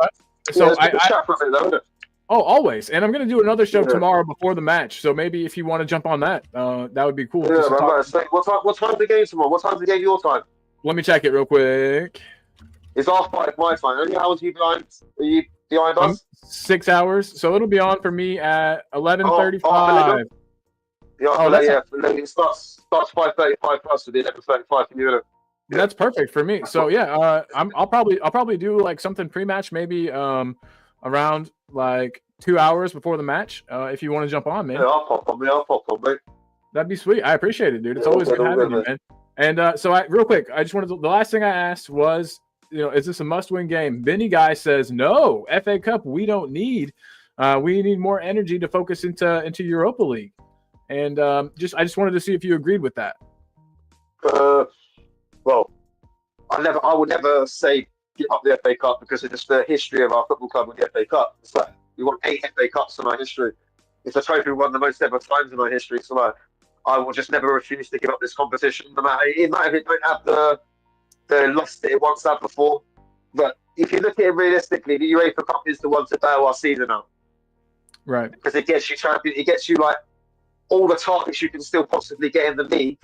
So chat for a minute, oh, always. And I'm going to do another show tomorrow before the match. So maybe if you want to jump on that, that would be cool. Yeah, what time's the game tomorrow? What time's the game your time? Let me check it real quick. It's 5:30 my time. How many hours are you behind? Are you behind us? 6 hours. So it'll be on for me at 11:35. Yeah, Oh, that's it starts 5:35 for us with the 11:35 for you. that's perfect for me. So yeah, I'll probably do like something pre-match, maybe around like 2 hours before the match. If you want to jump on, man. Yeah, I'll pop on, mate. That'd be sweet. I appreciate it, dude. It's Yeah, always good all having good, you, man. And so real quick, I just wanted to, the last thing I asked was, is this a must-win game? Benny Guy says no. FA Cup, we don't need. We need more energy to focus into Europa League. And I just wanted to see if you agreed with that. Well, I would never say give up the FA Cup because of just the history of our football club with the FA Cup. It's like we won 8 FA Cups in our history. It's a trophy we won the most ever times in our history. So like, I will just never refuse to give up this competition, no matter it don't have the loss that it once had before. But if you look at it realistically, the UEFA Cup is the one to bail our season out. Right. Because it gets you champion, it gets you like all the targets you can still possibly get in the league,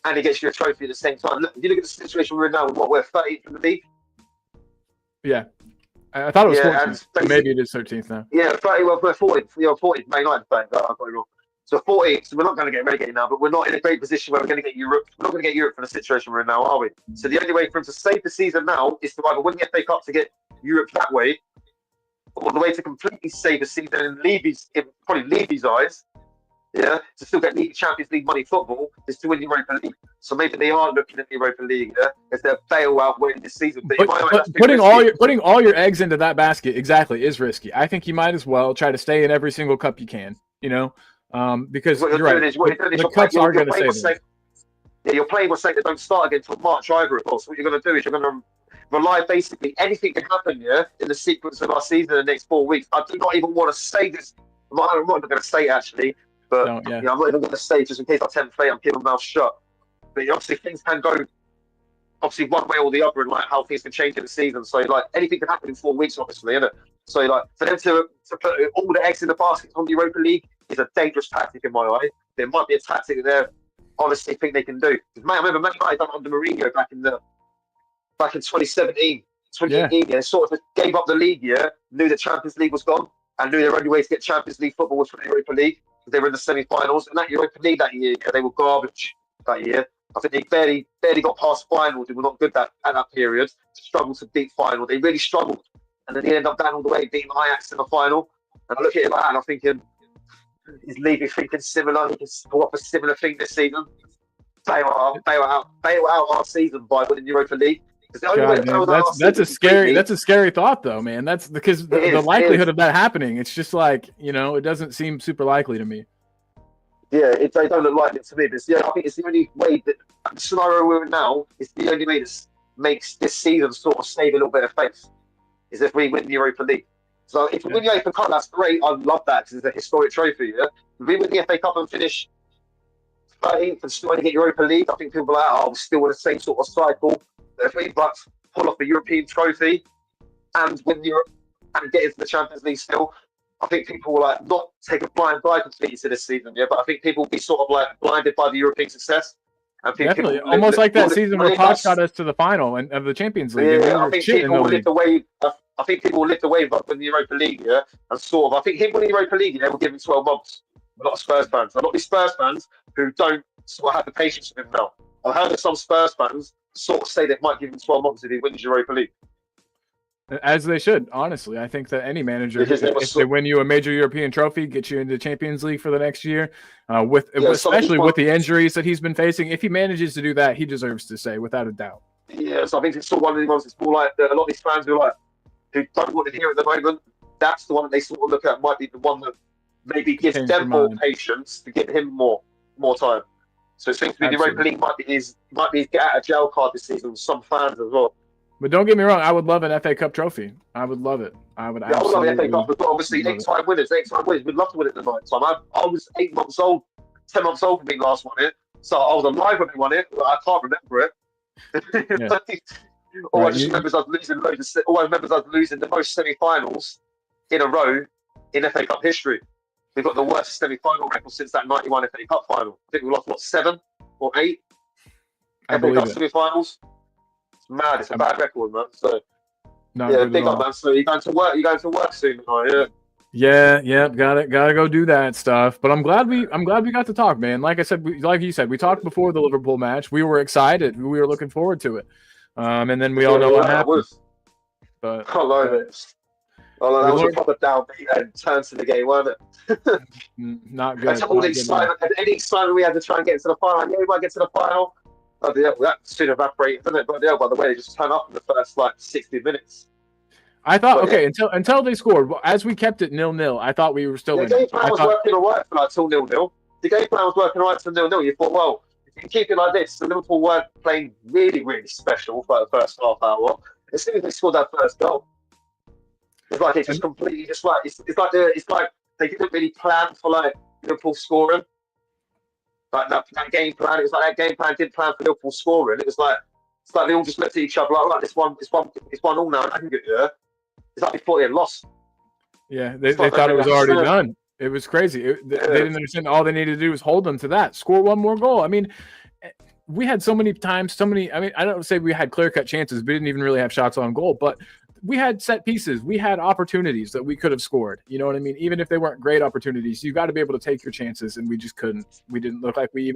and it gets you a trophy at the same time. Look, if you look at the situation we're in now, we're 13th in the league. Yeah. I thought it was 14th. Maybe it is 13th now. Yeah, 30, well, we're 14th. You're 14th, May 9th, I got it wrong. So 14th, so we're not going to get relegated now, but we're not in a great position where we're going to get Europe. We're not going to get Europe for the situation we're in now, are we? So the only way for him to save the season now is to either win the FA Cup to get Europe that way, or the way to completely save the season and probably Levy's eyes, to still get Champions League money football, is to win the Europa League. So maybe they are looking at the Europa League as their bailout win this season. But putting all your eggs into that basket exactly is risky. I think you might as well try to stay in every single cup you can. Because you're right. The cups are going to save them. Yeah, you're playing with something that don't start again until March either, of course. What you're going to do is you're going to rely basically anything can happen in the sequence of our season in the next 4 weeks. I do not even want to say this. I'm not even going to say it actually, but I'm not even going to say just in case I tempt fate. I'm keeping my mouth shut. But obviously things can go one way or the other, and like how things can change in the season. So like anything can happen in 4 weeks, obviously, isn't it? So like for them to put all the eggs in the basket on the Europa League is a dangerous tactic in my eye. There might be a tactic that they honestly think they can do. I remember Man United done under Mourinho back in 2017. 2018, sort of gave up the league, knew the Champions League was gone, and knew their only way to get Champions League football was for the Europa League. They were in the semi-finals, and that Europa League that year, they were garbage that year. I think they barely got past finals. They were not good at that period. Struggled to beat final. They really struggled, and then they ended up down all the way, beating Ajax in the final. And I look at it like that, and I'm thinking, is Levy thinking similar? He can pull off a similar thing this season. Bail out our season by winning the Europa League. That's a scary thought, though, man. That's because the likelihood of that happening, it's just like, it doesn't seem super likely to me. Yeah, they don't look like it to me. But I think it's the only way that the scenario we're in now is the only way that makes this season sort of save a little bit of face, is if we win the Europa League. So if we win the FA Cup, that's great. I love that because it's a historic trophy. If we win the FA Cup and finish 13th and still only get Europa League, I think people are like, we're still in the same sort of cycle. If we pull off a European trophy and win Europe and get into the Champions League still, I think people will not take a blind eye completely to this season, but I think people will be sort of blinded by the European success. And definitely, almost like that season where Poch got us to the final of the Champions League. Yeah, I think people will live the wave. I think people will live the wave up in the Europa League, and sort of. I think him winning the Europa League, will give him 12 months. A lot of Spurs fans, a lot of these Spurs fans who don't sort of have the patience with him now. I've heard that some Spurs fans sort of say they might give him 12 months if he wins Europa League. As they should, honestly. I think that any manager, if they win you a major European trophy, get you into the Champions League for the next year, especially with the injuries that he's been facing, if he manages to do that, he deserves to stay, without a doubt. Yeah, so I think it's still one of the ones. It's more like a lot of these fans who don't want to hear at the moment. That's the one that they sort of look at. Might be the one that maybe gives them more patience to give him more time. So it seems to be the Europa League might be his get out of jail card this season with some fans as well. But don't get me wrong, I would love an FA Cup trophy. I would love it. I would absolutely love an FA Cup, but obviously 8-time winners. We'd love to win it the 9th time. I was 8 months old, 10 months old when we last won it. So I was alive when we won it, but I can't remember it. All I remember is us losing the most semi-finals in a row in FA Cup history. We've got the worst semi-final record since that 91 FA Cup final. I think we lost, 7 or 8 FA Cup semi-finals. It's mad. It's a bad record, man. So, big up, man. So you're going to work soon, yeah. Yeah, gotta go do that stuff. But I'm glad we got to talk, man. Like I said, like you said, we talked before the Liverpool match. We were excited. We were looking forward to it. And then we all know what I happened. was. But I love it. Oh, that we was a learned proper downbeat and turn to the game, wasn't it? not And good. all the Not good, man. excitement, any excitement we had to try and get into the final. Yeah, we might get to the final. Oh, yeah, well, that soon evaporated, didn't it? But yeah, by the way, they just turn up in the first like 60 minutes. I thought, But yeah, okay, until they scored. As we kept it 0-0, I thought we were still the in it. game plan I was thought, working all right for like till 0-0. The game plan was working all right till 0-0. You thought, well, if you keep it like this, the Liverpool weren't playing really, really special for the first half hour. As soon as they scored that first goal, it's like it just completely just like it's like they didn't really plan for like Liverpool scoring. Like that game plan, it was like that game plan didn't plan for Liverpool scoring. It was like it's like they all just looked at each other like, right, it's one all now. I can get there. It's like they thought they had lost. yeah, they Like thought it was already understand. done. It was crazy. They didn't understand. All they needed to do was hold them to that. Score one more goal. I mean, we had so many times, I mean, I don't say we had clear-cut chances. We didn't even really have shots on goal, but we had set pieces. We had opportunities that we could have scored. You know what I mean? Even if they weren't great opportunities, you got to be able to take your chances, and we just couldn't. We didn't look like we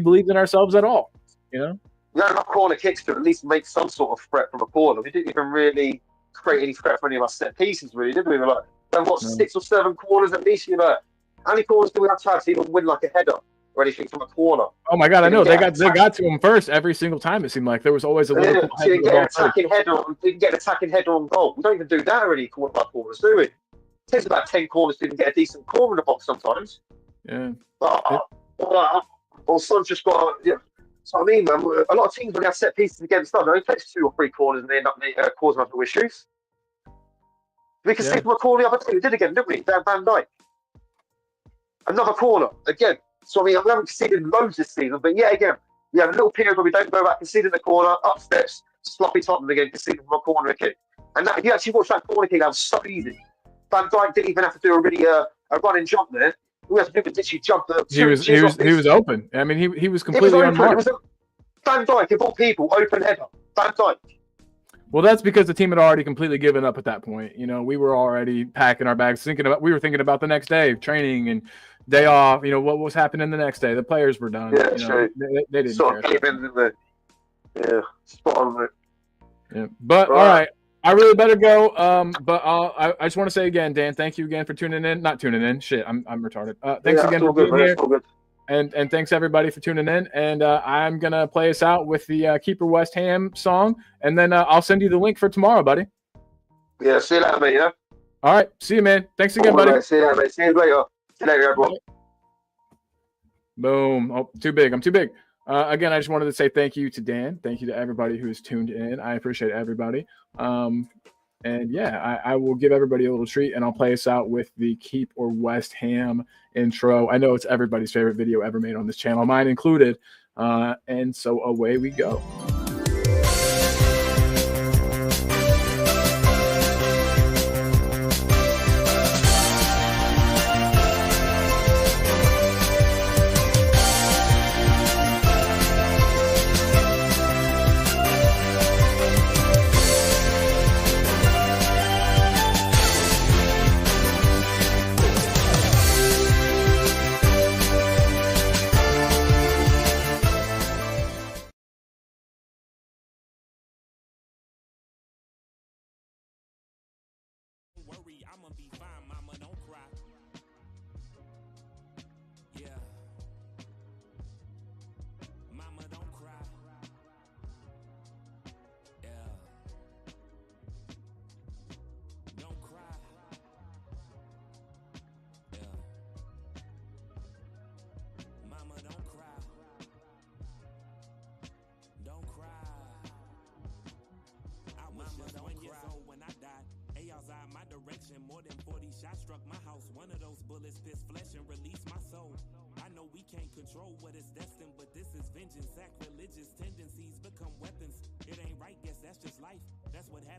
believed in ourselves at all. You know? We had enough corner kicks to at least make some sort of threat from a corner. We didn't even really create any threat for any of our set pieces, really, did we? We're like, then what, 6 or 7 corners at least? You know, how many corners do we have to even win like a header or anything from a corner? Oh my god, I know they got to him first every single time. It seemed like there was always a little. So you can get an attacking header on goal. We don't even do that really corner by corners, do we? It takes about 10 corners to even get a decent corner in the box sometimes. Yeah. Or Son's just got. Yeah. So I mean, man, a lot of teams when they have set pieces against us, they only takes 2 or 3 corners and they end up causing other issues. We can see from a corner the other day. We did again, didn't we? Van Dijk. Another corner again. So I mean, we haven't conceded loads this season, but yeah, again, we have a little period where we don't go back, conceding the corner, up steps, sloppy Tottenham again, conceding from a corner kick. And that, if you actually watch that corner kick, that was so easy. Van Dijk didn't even have to do a running jump there. All he had to do was literally jump. He was open. I mean, he was completely unmarked. Van Dijk, of all people, open header. Van Dijk. Well, that's because the team had already completely given up at that point. You know, we were already packing our bags, we were thinking about the next day, training and day off. You know, what was happening the next day. The players were done. Yeah, sure. They didn't sort care. Of came in, didn't they? Yeah, spot on, mate. Yeah, but all right. I really better go. But I just want to say again, Dan, thank you again for tuning in. Not tuning in. Shit, I'm retarded. Thanks again for being here. And thanks everybody for tuning in. And I'm gonna play us out with the Keeper West Ham song, and then I'll send you the link for tomorrow, buddy. Yeah, see you later, mate. Yeah. All right, see you, man. Thanks again, buddy. Right, see you later, mate. See you later. See you later, everyone. Boom. Oh, too big. I'm too big. Again, I just wanted to say thank you to Dan. Thank you to everybody who's tuned in. I appreciate everybody. And yeah, I will give everybody a little treat, and I'll play us out with the Keep or West Ham intro. I know it's everybody's favorite video ever made on this channel, mine included. And so away we go. I'ma be fine, mama, don't cry. Yeah. Mama, don't cry. Yeah. Don't cry. Yeah. Mama, don't cry. Don't cry. I was just 1 year old when I died. AR's eye my direction, more than 40 shots struck my house. One of those bullets pierced flesh and released my soul. I know we can't control what is destined, but this is vengeance. Sacrilegious tendencies become weapons. It ain't right, guess that's just life. That's what happens.